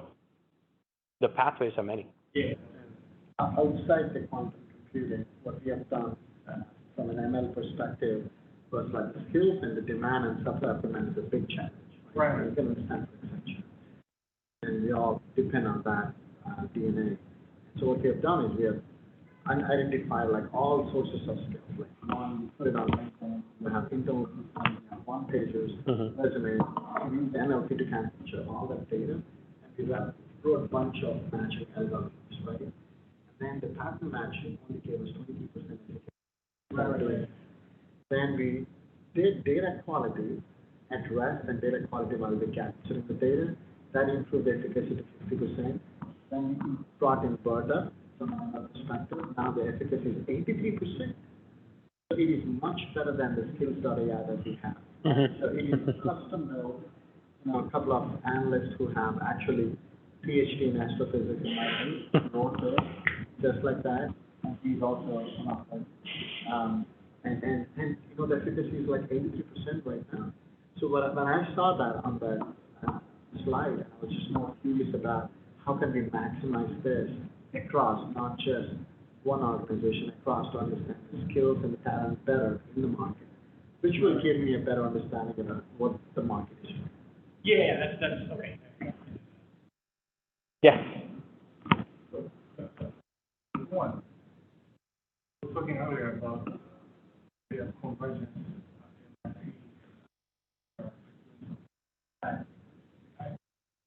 the pathways are many. Yeah. Outside the quantum computing, what we have done from an ML perspective was like the skills and the demand and supply of demand is a big challenge. Right. You can understand for Accenture. And we all depend on that DNA. So what we have done is we have identified like all sources of skills. Like one, put it on LinkedIn. We have internal systems, we have one pages, resumes. We use NLP to capture all that data, and we wrote a bunch of matching algorithms, right? And then the pattern matching only gave us 23% efficacy. Then we did data quality at rest and data quality while we capturing the data. That improved the efficacy to 50%. Then we brought in BERTA from another perspective. Now the efficacy is 83%. So it is much better than the skills.ai that we have. So it is custom built. A couple of analysts who have actually PhD in astrophysics in my wrote it just like that. And he's also one of them. And the efficacy is like 83% right now. So when I saw that on the slide, I was just more curious about how can we maximize this across not just one organization, across to understand the skills and the talent better in the market, which will give me a better understanding about what the market is. Yeah, that's okay. Yes. One, we were talking earlier about the convergence.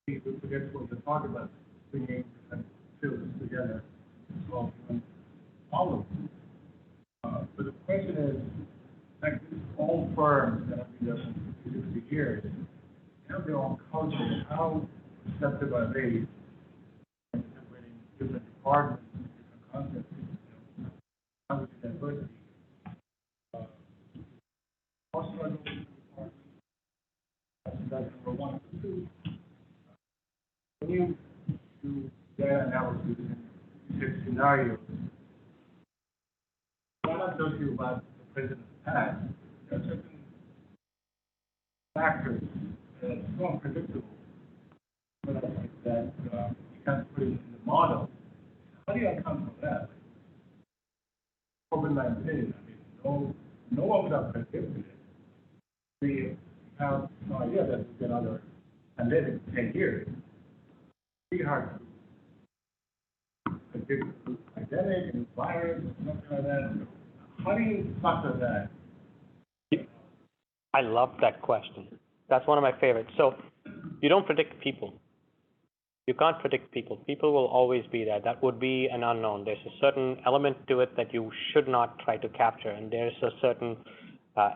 We forget what we're talking about, bringing different fields together to solve one problem. But the question is, like all firms that have been there for 60 years, they have their own culture. How receptive are they integrating different departments, different concepts, language diversity? Also, I don't think that's number one. Two, when you do data analysis and you set scenarios, what I told you about the president's past, there are certain factors that are so unpredictable that you can't put it in the model. How do you account for that? COVID-19, I mean, no one would have predicted it. We have no idea that we've been under pandemic for 10 years. It's pretty hard to predict the pandemic and virus and something like that. How do you factor that? I love that question. That's one of my favorites. So you don't predict people. You can't predict people. People will always be there. That would be an unknown. There's a certain element to it that you should not try to capture, and there's a certain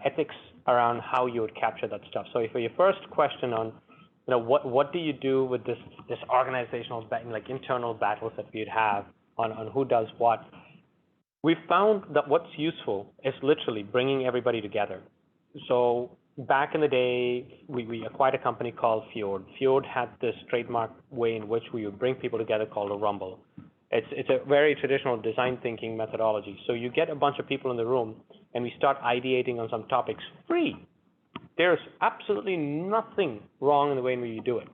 ethics around how you would capture that stuff. So for your first question on, what do you do with this organizational, like internal battles that we'd have on who does what? We found that what's useful is literally bringing everybody together. So back in the day, we acquired a company called Fjord. Fjord had this trademark way in which we would bring people together called a rumble. It's a very traditional design thinking methodology. So you get a bunch of people in the room and we start ideating on some topics free. There's absolutely nothing wrong in the way we do it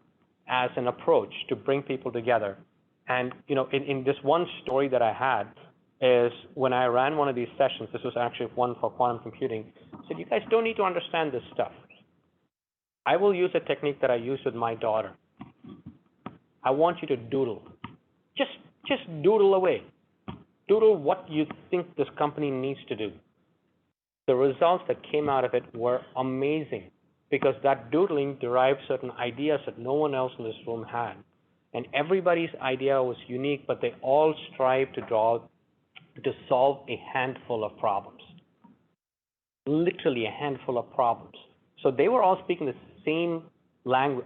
as an approach to bring people together. And, in this one story that I had is when I ran one of these sessions, this was actually one for quantum computing, I said, you guys don't need to understand this stuff. I will use a technique that I use with my daughter. I want you to doodle. Just doodle away. Doodle what you think this company needs to do. The results that came out of it were amazing because that doodling derived certain ideas that no one else in this room had. And everybody's idea was unique, but they all strive to solve a handful of problems. Literally a handful of problems. So they were all speaking the same language,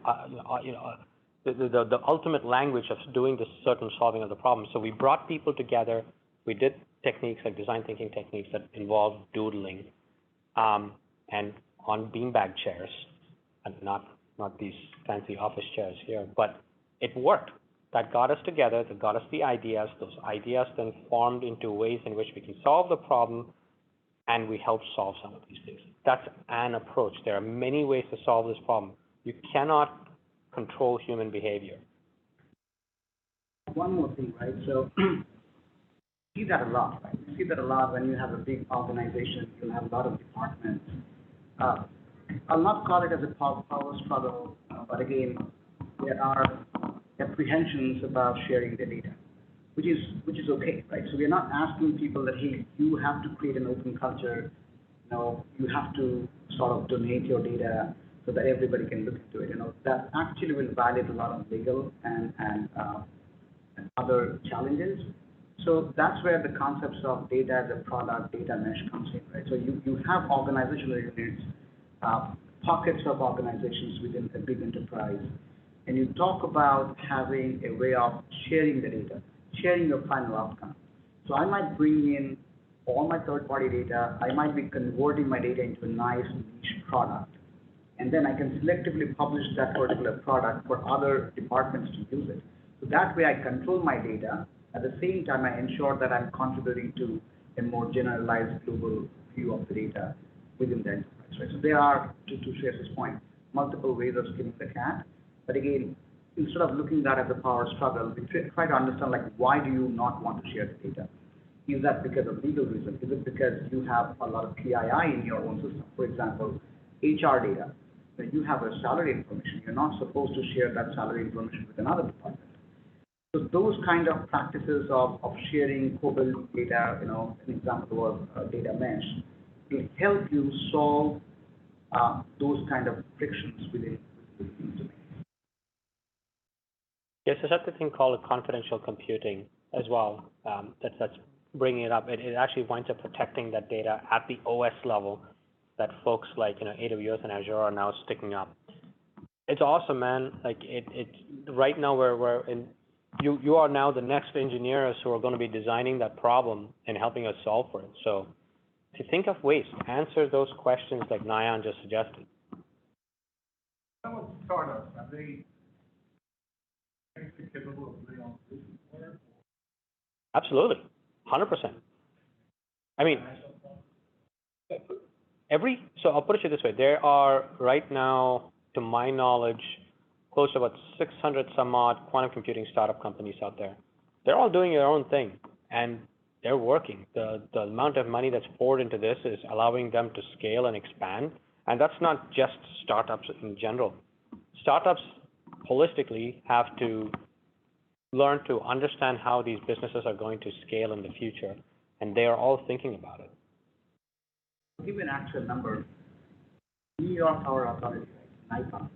the ultimate language of doing this certain solving of the problem. So we brought people together. We did techniques like design thinking techniques that involved doodling, and on beanbag chairs, and not these fancy office chairs here, but it worked. That got us together, that got us the ideas. Those ideas then formed into ways in which we can solve the problem, and we helped solve some of these things. That's an approach. There are many ways to solve this problem. You cannot control human behavior. One more thing, right? So you see that a lot, right? You see that a lot when you have a big organization, you have a lot of departments. I'll not call it as a power struggle, but again, there are apprehensions about sharing the data, which is okay, right? So we're not asking people that, hey, you have to create an open culture, you have to sort of donate your data so that everybody can look into it. That actually will violate a lot of legal and other challenges. So that's where the concepts of data as a product, data mesh comes in, right? So you have organizational units, pockets of organizations within a big enterprise, and you talk about having a way of sharing the data, sharing your final outcome. So I might bring in all my third-party data. I might be converting my data into a nice niche product, and then I can selectively publish that particular product for other departments to use it. So that way I control my data. At the same time, I ensure that I'm contributing to a more generalized global view of the data within the enterprise, right? So there are, to Shreyas' point, multiple ways of skinning the cat. But again, instead of looking at that as a power struggle, we try to understand, why do you not want to share the data? Is that because of legal reasons? Is it because you have a lot of PII in your own system? For example, HR data. You have a salary information. You're not supposed to share that salary information with another department. So those kind of practices of sharing co-built data, an example was data mesh, will help you solve those kind of frictions within these domains. Yes, there's another thing called confidential computing as well. That's bringing it up. It actually winds up protecting that data at the OS level that folks like AWS and Azure are now sticking up. It's awesome, man. Like it right now we're in. You are now the next engineers who are going to be designing that problem and helping us solve for it. So to think of ways, answer those questions like Nayan just suggested. Some of the startups, are they actually capable of doing all this work? Absolutely, 100%. I mean, so I'll put it to you this way. There are right now, to my knowledge, close to about 600 some odd quantum computing startup companies out there. They're all doing their own thing, and they're working. The amount of money that's poured into this is allowing them to scale and expand, and that's not just startups in general. Startups holistically have to learn to understand how these businesses are going to scale in the future, and they are all thinking about it. To give you an actual number, New York Power Authority, NYPA,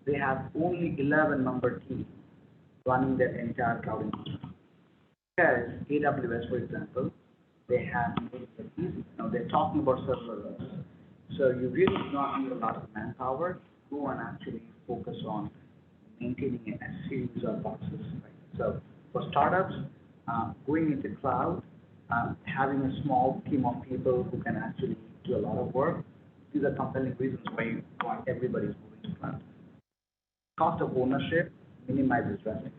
they have only 11-member team running their entire cloud infrastructure. Whereas AWS, for example, they have made it easy. Now they're talking about serverless. So you really do not need a lot of manpower. Go and actually focus on maintaining a series of boxes. Right? So for startups, going into cloud, having a small team of people who can actually do a lot of work, these are compelling reasons why everybody's moving to cloud. Cost of ownership minimizes risk.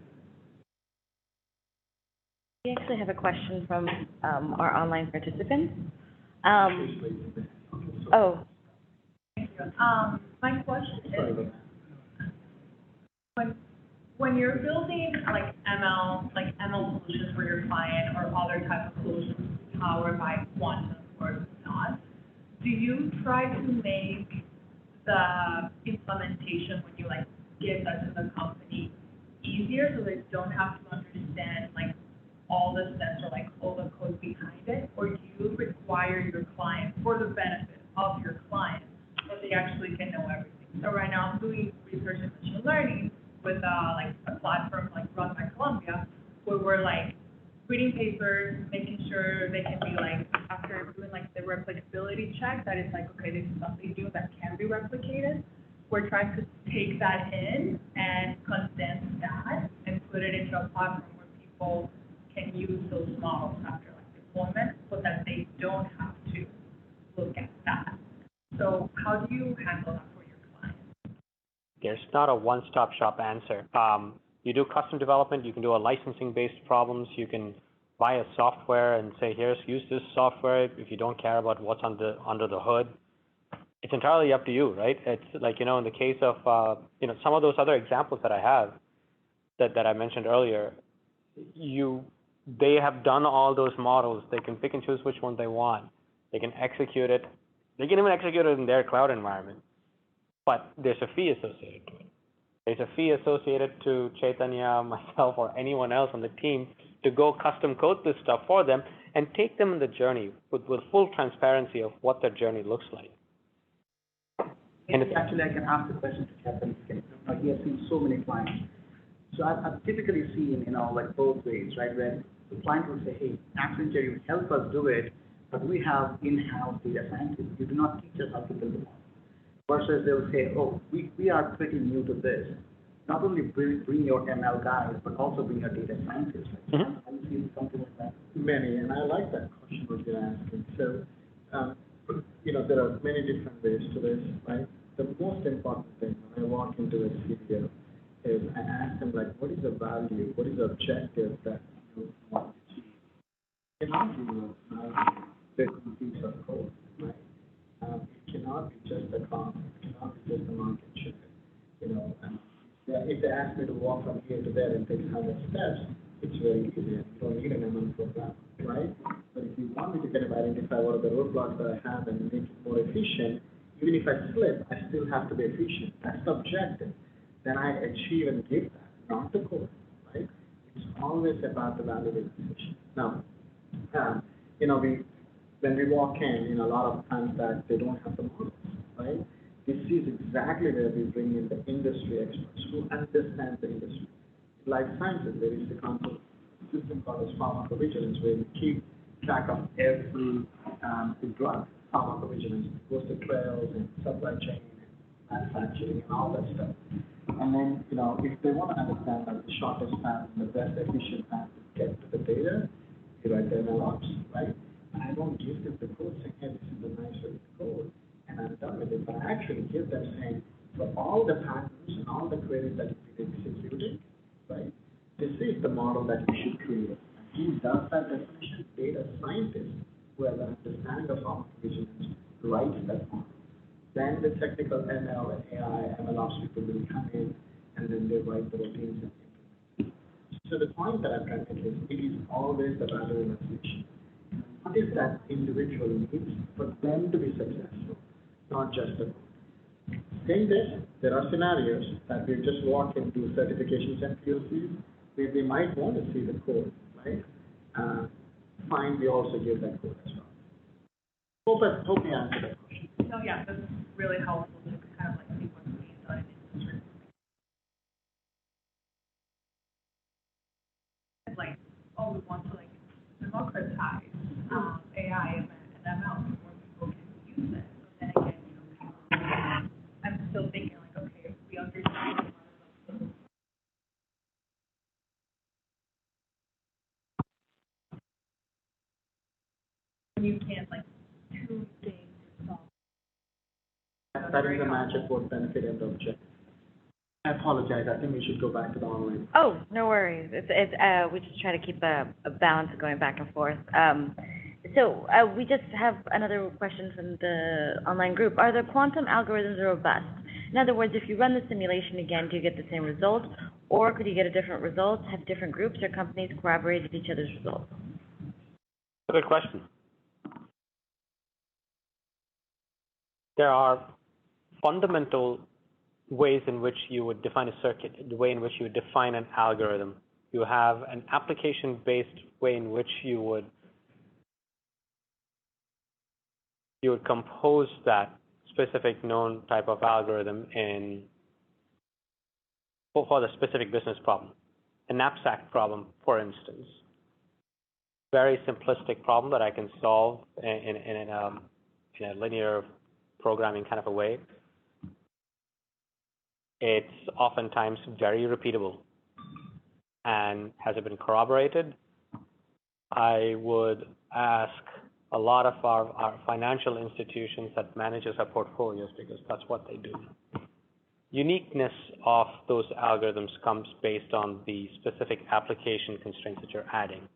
We actually have a question from our online participants. My question is, when you're building like ML solutions for your client or other type of solutions powered by quantum or not, do you try to make the implementation when you give that to the company easier so they don't have to understand all the steps or all the code behind it, or do you require your client, for the benefit of your client, that they actually can know everything? So right now I'm doing research in machine learning with a platform run by Columbia, where we're reading papers, making sure they can be after doing the replicability check, that it's okay, this is something new that can be replicated. We're trying to take that in and condense that and put it into a platform where people can use those models after deployment, so that they don't have to look at that. So how do you handle that for your clients? There's not a one-stop shop answer. You do custom development, you can do a licensing-based problems, you can buy a software and say, use this software if you don't care about what's under the hood. It's entirely up to you, right? It's in the case of, some of those other examples that I have that I mentioned earlier, they have done all those models. They can pick and choose which one they want. They can execute it. They can even execute it in their cloud environment. But there's a fee associated to it. There's a fee associated to Chaitanya, myself, or anyone else on the team to go custom code this stuff for them and take them on the journey with full transparency of what their journey looks like. And actually, I can ask the question to Chaitanya. He has seen so many clients. So I've typically seen, both ways, right? Where the client will say, hey, Accenture, you help us do it, but we have in-house data scientists. You do not teach us how to build the model. Versus they will say, oh, we are pretty new to this. Not only bring your ML guys, but also bring your data scientists. Right? Mm-hmm. Have you seen something like that? Many, and I like that question what you're asking. So, there are many different ways to this, right? The most important thing when I walk into a studio is I ask them, what is the value, what is the objective that you want to achieve? It cannot be a nice big piece of code, right? It cannot be just a cost, it cannot be just a market share. If they ask me to walk from here to there and take 100 steps, it's very easy. You don't need an ML program, right? But if you want me to kind of identify what are the roadblocks that I have and make it more efficient, even if I slip, I still have to be efficient. That's the objective. Then I achieve and give that, not the code, right? It's always about the value realization. Now, when we walk in, a lot of times that they don't have the models, right? This is exactly where we bring in the industry experts who understand the industry. In life sciences, there is the concept system called as pharmacovigilance, where we keep track of every the drug, pharmacovigilance, goes to trials and supply chain and manufacturing and all that stuff. And then, if they want to understand like the shortest path and the best efficient path to get to the data, you write the MLOps, right? And I don't give them the code saying, hey, this is a nice way to code, and I'm done with it. But I actually give them saying, for all the patterns and all the queries that you be executing, right? This is the model that you should create. And he does that definition. Data scientist who has an understanding of pharmacovigilance writes that model. Then the technical ML and AI, MLOps people will come in, and then they write the routines and implement. So the point that I'm trying to make is, it is always the value realization. What is that individual needs for them to be successful, not just the code. Saying this, there are scenarios that we just walk into certifications and POCs where they might want to see the code, right? Fine, we also give that code as well. Hope you answered that question. No, yeah, that's really helpful to kind of like see what's being done in industry. Like, we want to like democratize AI and ML so more people can use it. But then again, I'm still thinking like, okay, if we understand you can't like two things solve. That is a match of both benefit and objective. I apologize. I think we should go back to the online. Oh, no worries. We just try to keep a balance going back and forth. So we just have another question from the online group. Are the quantum algorithms robust? In other words, if you run the simulation again, do you get the same result? Or could you get a different result, have different groups or companies corroborate each other's results? Good question. There are fundamental ways in which you would define a circuit, the way in which you would define an algorithm. You have an application-based way in which you would compose that specific known type of algorithm for the specific business problem. A knapsack problem, for instance. Very simplistic problem that I can solve in a linear programming kind of a way. It's oftentimes very repeatable. And has it been corroborated? I would ask a lot of our financial institutions that manages our portfolios, because that's what they do. Uniqueness of those algorithms comes based on the specific application constraints that you're adding.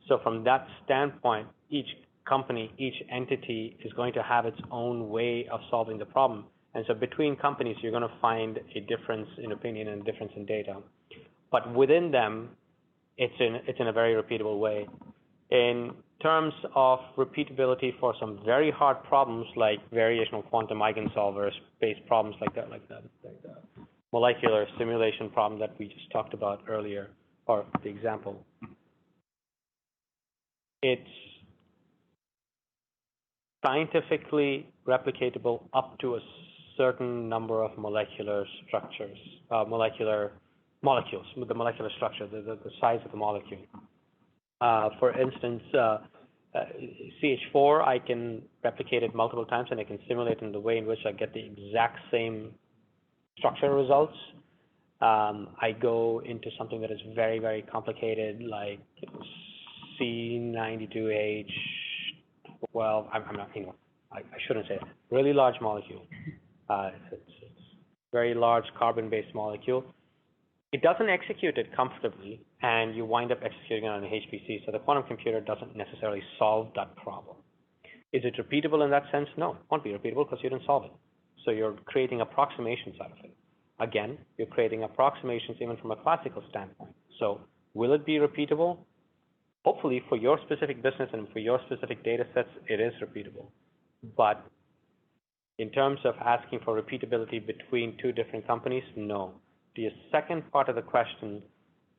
So from that standpoint, each company, each entity is going to have its own way of solving the problem. And so between companies, you're going to find a difference in opinion and difference in data. But within them, it's in a very repeatable way. In terms of repeatability for some very hard problems like variational quantum eigensolvers based problems like the molecular simulation problem that we just talked about earlier, or the example, it's scientifically replicatable up to a certain number of molecular structures, molecules, with the molecular structure, the size of the molecule. For instance, CH4, I can replicate it multiple times and I can simulate in the way in which I get the exact same structure results. I go into something that is very, very complicated, like C92H12. I'm not, I shouldn't say it. Really large molecule. It's very large carbon-based molecule. It doesn't execute it comfortably, and you wind up executing it on an HPC. So the quantum computer doesn't necessarily solve that problem. Is it repeatable in that sense? No, it won't be repeatable because you didn't solve it. So you're creating approximations out of it. Again, you're creating approximations even from a classical standpoint. So will it be repeatable? Hopefully for your specific business and for your specific data sets, it is repeatable. But in terms of asking for repeatability between two different companies, no. The second part of the question,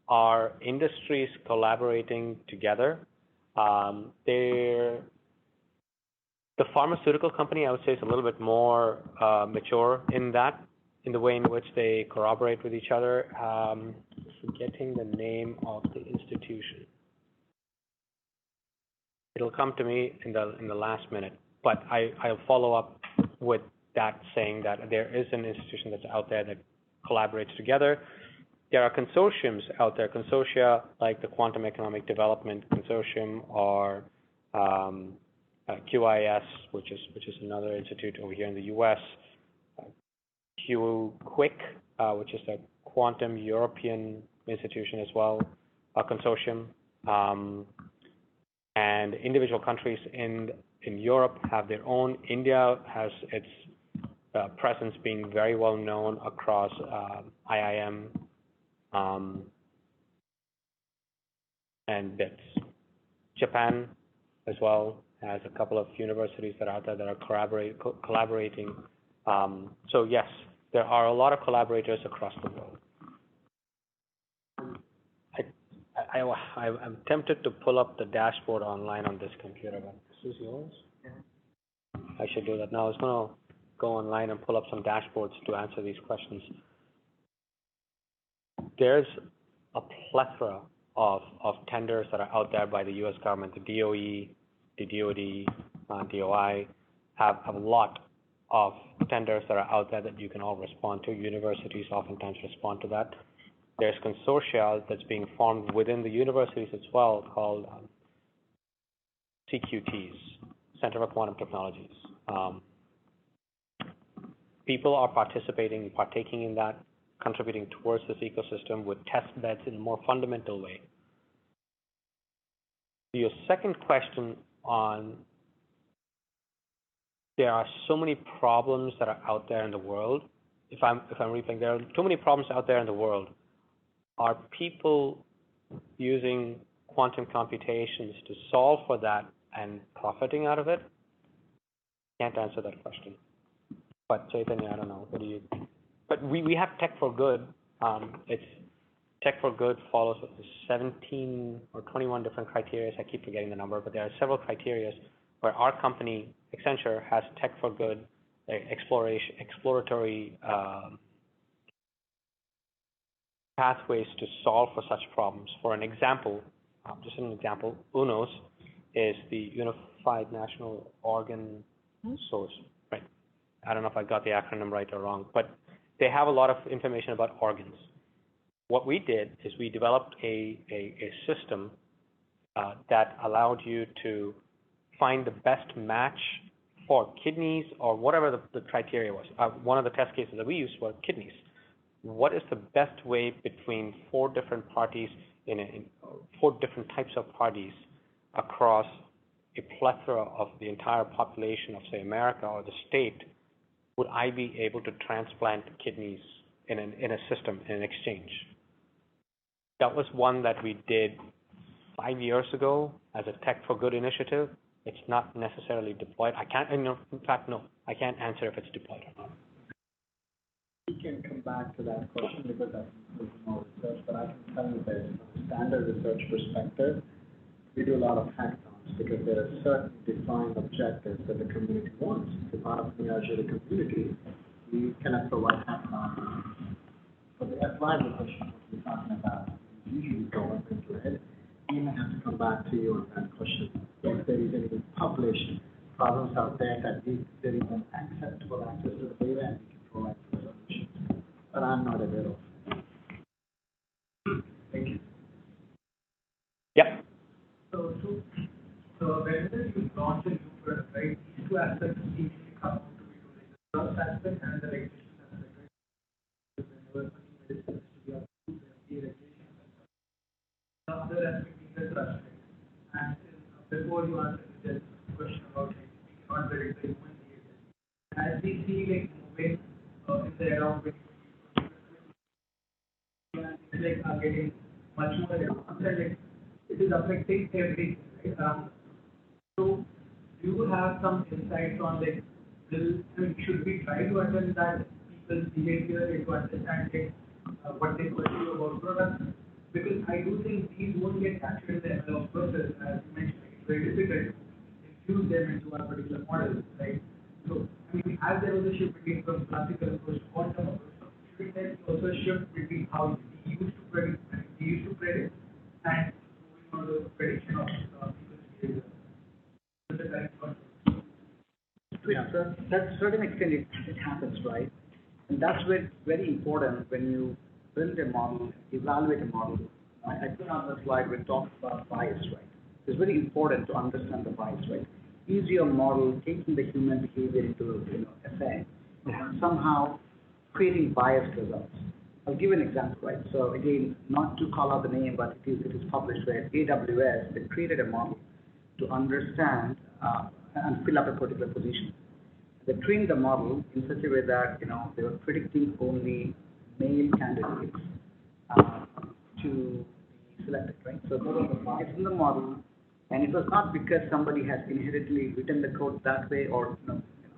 are industries collaborating together. The pharmaceutical company, I would say, is a little bit more mature in that, in the way in which they collaborate with each other. Forgetting the name of the institution. It'll come to me in the last minute, but I'll follow up with that, saying that there is an institution that's out there that collaborates together. There are consortiums out there, consortia like the Quantum Economic Development Consortium, or QIS, which is another institute over here in the U.S. QUIC, which is a Quantum European institution as well, a consortium. And individual countries in Europe have their own. India has its presence being very well known across IIM and BITS. Japan as well has a couple of universities that are out there that are collaborating. So yes, there are a lot of collaborators across the world. I'm tempted to pull up the dashboard online on this computer, but this is yours? Yeah. I should do that now. I was going to go online and pull up some dashboards to answer these questions. There's a plethora of tenders that are out there by the U.S. government. The DOE, the DOD, DOI have a lot of tenders that are out there that you can all respond to. Universities oftentimes respond to that. There's consortia that's being formed within the universities as well, called CQTs, Center for Quantum Technologies. People are partaking in that, contributing towards this ecosystem with test beds in a more fundamental way. Your second question on, there are so many problems that are out there in the world. If I'm replaying, there are too many problems out there in the world. Are people using quantum computations to solve for that and profiting out of it? Can't answer that question. But Chaitanya, I don't know. What do you? But we have Tech for Good. It's Tech for Good follows 17 or 21 different criteria. I keep forgetting the number, but there are several criteria where our company, Accenture, has Tech for Good, exploratory pathways to solve for such problems. For an example, just an example, UNOS is the Unified National Organ Source, right? I don't know if I got the acronym right or wrong, but they have a lot of information about organs. What we did is we developed a system that allowed you to find the best match for kidneys or whatever the criteria was. One of the test cases that we used was kidneys. What is the best way between four different parties in four different types of parties across a plethora of the entire population of, say, America or the state? Would I be able to transplant kidneys in a system, in an exchange? That was one that we did 5 years ago as a Tech for Good initiative. It's not necessarily deployed. I can't answer if it's deployed or not. We can come back to that question because I think there's more research, but I can tell you that from a standard research perspective, we do a lot of hackathons because there are certain defined objectives that the community wants. If part of the Azure community, we cannot provide hackathons. For the applied question that we're talking about, we usually go into it. We may have to come back to you on that question. If there is any published problems out there that there is an acceptable access to the data and we can provide the solutions. But I'm not aware of it. Thank you. Yep. So whenever you launch a new product, right, these two aspects need to come to be like the trust aspect and the regulation aspect, right? Whenever something is to be approved, the regulation aspect. The other aspect is the trust, right? And before you answer this question about like we cannot predict the human behavior. As we see like moving in the era of like are getting much more advanced, like it is affecting everything, right? So do you have some insights on like should we try to understand that people's behavior and to understand like, what they perceive about products Because I do think these won't get captured in the MLOps process, as you mentioned, it's very difficult to infuse them into our particular models, right? So, I mean, as there was a shift between from classical approach to quantum approach, should there be also a shift between how we used to predict, and moving on to the prediction of people's behavior? With the current concept. To a certain extent, it happens, right? And that's where it's very important when you build a model, evaluate a model. I put on the slide, we talked about bias, right? It's very important to understand the bias, right? Is your model taking the human behavior into effect and somehow creating biased results? I'll give an example, right? So again, not to call out the name, but it is published where AWS, they created a model to understand and fill up a particular position. They trained the model in such a way that they were predicting only male candidates to be selected, right? So there was a bias in the model, and it was not because somebody has inherently written the code that way or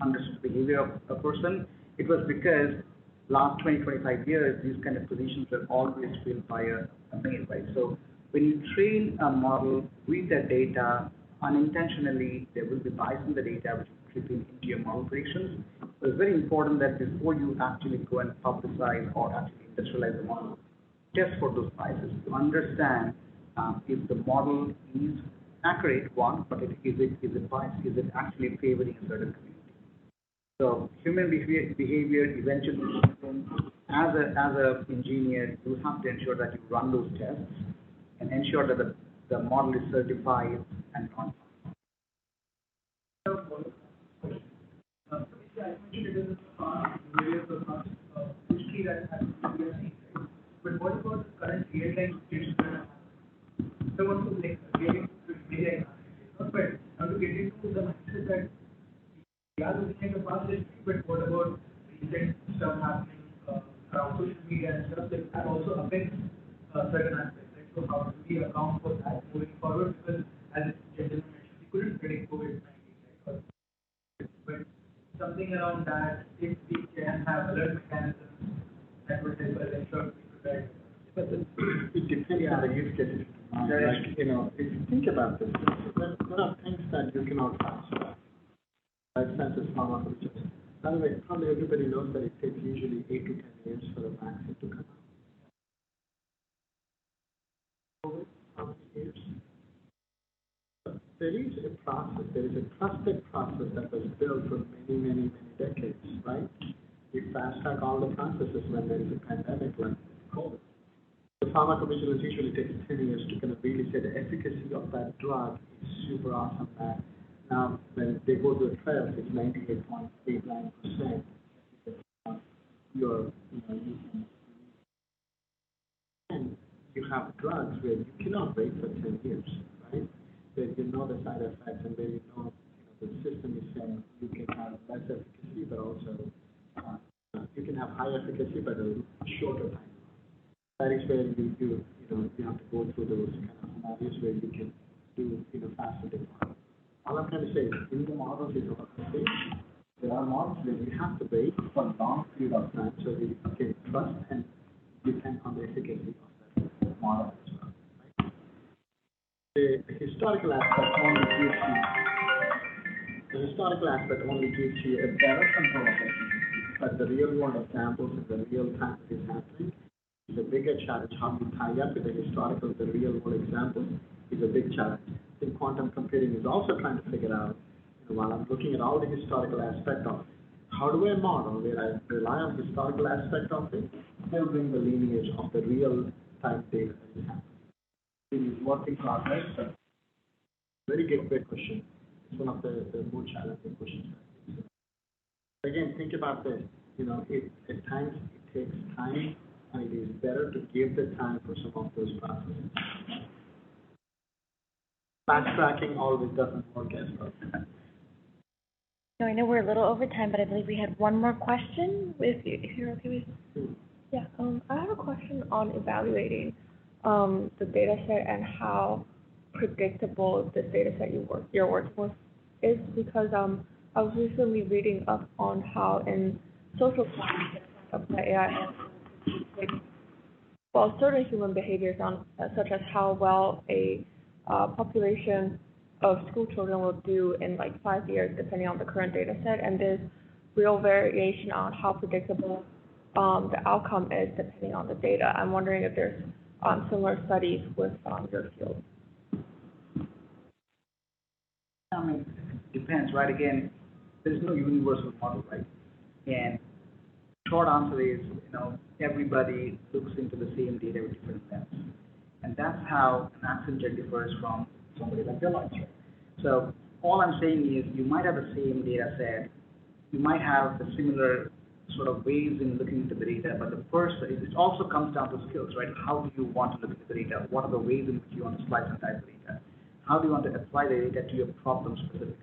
understood the behavior of a person. It was because last 20, 25 years, these kind of positions were always filled by a male, right? So when you train a model with the data, unintentionally, there will be bias in the data which is creeping into your model predictions. So it's very important that before you actually go and publicize or actually industrialize the model, test for those biases to understand if the model is accurate, one, but is it biased? Is it actually favoring a certain community? So human behavior eventually, as a engineer, you have to ensure that you run those tests and ensure that the model is certified and on. But what about the current real-time situations that are happening? So I want to get into really but I want to get into the mindset that we are looking at the past history, but what about recent stuff happening around social media and stuff that also affects certain aspects, right? So how do we account for that moving forward? Because as gentleman mentioned, we couldn't predict COVID-19, right? But something around that, if we can have alert mechanisms that would help us ensure we protect. But it depends on the use cases. Like, if you think about this, there are things that you cannot fast. Life sciences, pharmacovigilance. By the way, probably everybody knows that it takes usually 8 to 10 years for a vaccine to come out. How many years? There is a process, there is a trusted process that was built for many, many, many decades, right? We fast track all the processes when there is a pandemic like COVID. The pharmacovigilance usually takes 10 years to kind of really say the efficacy of that drug is super awesome. That now, when they go to a trial, it's 98.89%. And you have drugs where you cannot wait for 10 years, right? Where you know the side effects and where the system is saying you can have less efficacy, but also you can have high efficacy, but a shorter time. That is where you have to go through those kind of scenarios where you can do faster deployment. All I'm trying to say is, in the models is what I say. There are models where we have to wait for a long period of time so we can trust and depend on the efficacy of that model as well. Right? The historical aspect only gives you a better control of it, but the real world examples in the real time that is happening is a bigger challenge. How you tie up with the real world examples is a big challenge. I think quantum computing is also trying to figure out, while I'm looking at all the historical aspect of it, how do I model where I rely on the historical aspect of it, still bring the lineage of the real time data that is happening. It is work in progress. Very great question. It's one of the more challenging questions. Again, think about this. At times it takes time, and it is better to give the time for some of those processes. Fast tracking always doesn't work as well. So I know we're a little over time, but I believe we had one more question. If you're okay with it. Yeah, I have a question on evaluating the data set and how predictable this data set you're working with is, because I was recently reading up on how in social science apply AI well, certain human behaviors on, such as how well a population of school children will do in like 5 years, depending on the current data set, and there's real variation on how predictable the outcome is depending on the data. I'm wondering if there's similar studies with your field. I mean, it depends, right? Again, there's no universal model, right? And short answer is, everybody looks into the same data with different lens. And that's how an Accenture differs from somebody like Deloitte, right? So all I'm saying is you might have the same data set, you might have the similar sort of ways in looking into the data, but it also comes down to skills, right? How do you want to look into the data? What are the ways in which you want to slice and dice the data? How do you want to apply the data to your problem specifically?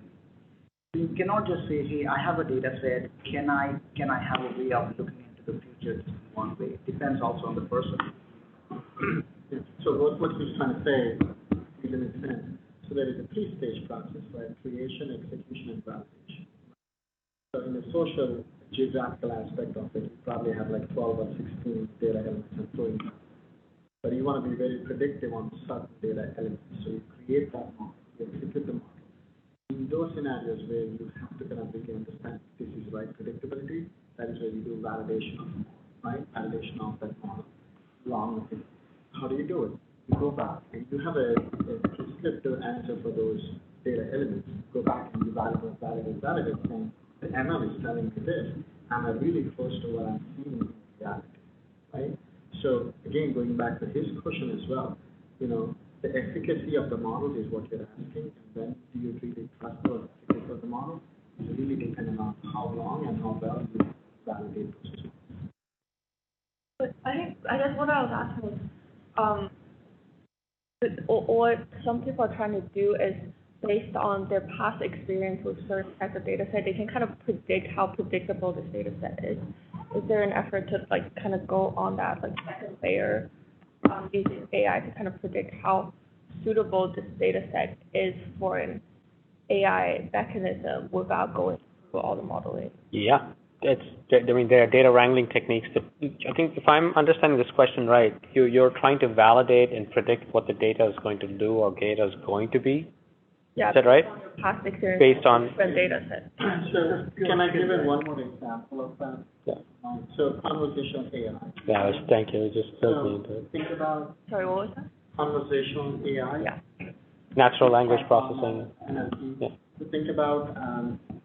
You cannot just say, hey, I have a data set, can I have a way of looking into the future just in one way? It depends also on the person. So what he's trying to say is in a sense, so there is a three-stage process, right? Creation, execution, and validation. So in the social geographical aspect of it, you probably have like 12 or 16 data elements and throwing. But you want to be very predictive on certain data elements. So you create that model, you execute the model. In those scenarios where you have to kind of begin to understand this is right predictability, that is where you do validation of the model, right? Validation of that model along with it. How do you do it? You go back and you have a prescriptive answer for those data elements. Go back and you validate, saying the ML is telling me this, and I'm really close to what I'm seeing in reality, right? So again, going back to his question as well, the efficacy of the models is what you're asking, and then do you really trust the efficacy of the model? It's really dependent on how long and how well you validate those results. But I guess what I was asking was, what some people are trying to do is based on their past experience with certain types of data set, they can kind of predict how predictable this data set is. Is there an effort to kind of go on that second layer using AI to kind of predict how suitable this data set is for an AI mechanism without going through all the modeling? Yeah, there are data wrangling techniques that, I think if I'm understanding this question right, you're trying to validate and predict what the data is going to do or data is going to be. Yeah, is that right? On your past experience based on different data set. So can I give you one more example of that? Yeah. So conversational AI. Yeah, thank you. Just built me into it. Think about Sorry, what was that? conversational AI. Yeah. Natural language processing. NLP. Yeah. So think about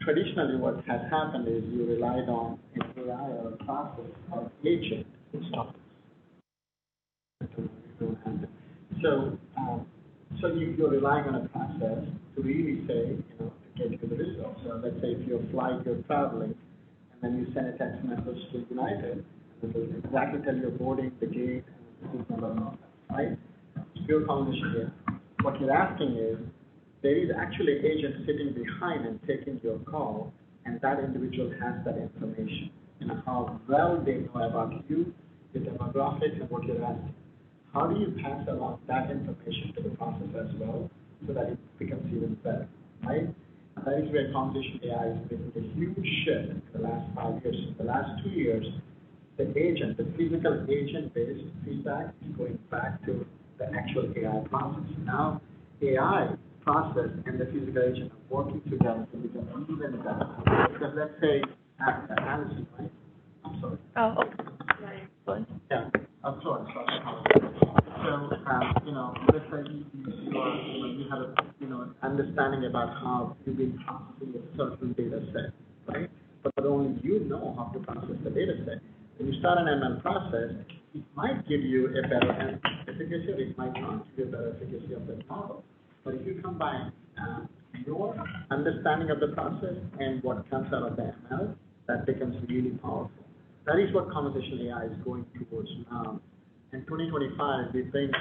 traditionally what has happened is you relied on an AI or a process or agent. Stop. So you're relying on a process to really say, to get you the results. So let's say if you're traveling, and then you send a text message to United, and it will exactly tell you boarding, the gate, and the seat number and all that, right? It's pure conversation AI. What you're asking is, there is actually an agent sitting behind and taking your call, and that individual has that information, how well they know about you, the demographics, and what you're asking. How do you pass along that information to the process as well, so that it becomes even better, right? And that is where conversational AI is making a huge shift in the last 5 years. In the last 2 years, the physical agent-based feedback is going back to the actual AI process. Now, AI process and the physical agent are working together to become even better. Because let's say, Allison, right? I'm sorry. Oh, okay. Yeah, I'm sorry. So, let's say you have a, understanding about how you've been processing a certain data set, right? But only you know how to process the data set. When you start an ML process, it might give you a better efficacy, or it might not give you a better efficacy of that model. But if you combine your understanding of the process and what comes out of the ML, that becomes really powerful. That is what conversational AI is going towards now. In 2025, we think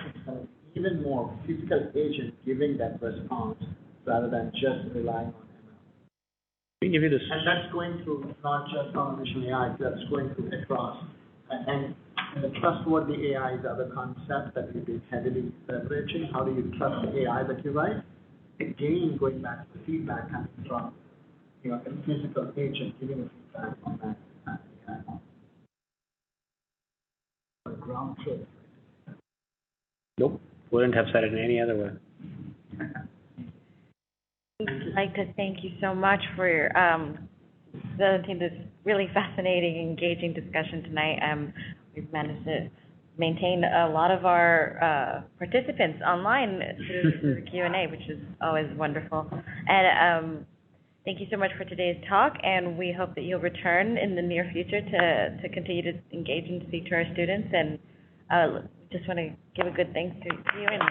even more physical agent giving that response rather than just relying on ML. Let me give you this. And that's going through not just conversational AI, that's going through across. And the trustworthy AI is the other concept that we've been heavily leveraging. How do you trust the AI that you write? Again, going back to the feedback coming from a physical agent giving a feedback on that AI model. A ground truth. Nope, wouldn't have said it in any other way. I'd like to thank you so much for facilitating this really fascinating, engaging discussion tonight. We've managed to maintain a lot of our participants online through the Q&A, which is always wonderful. And thank you so much for today's talk, and we hope that you'll return in the near future to continue to engage and speak to our students. And just want to give a good thanks to you and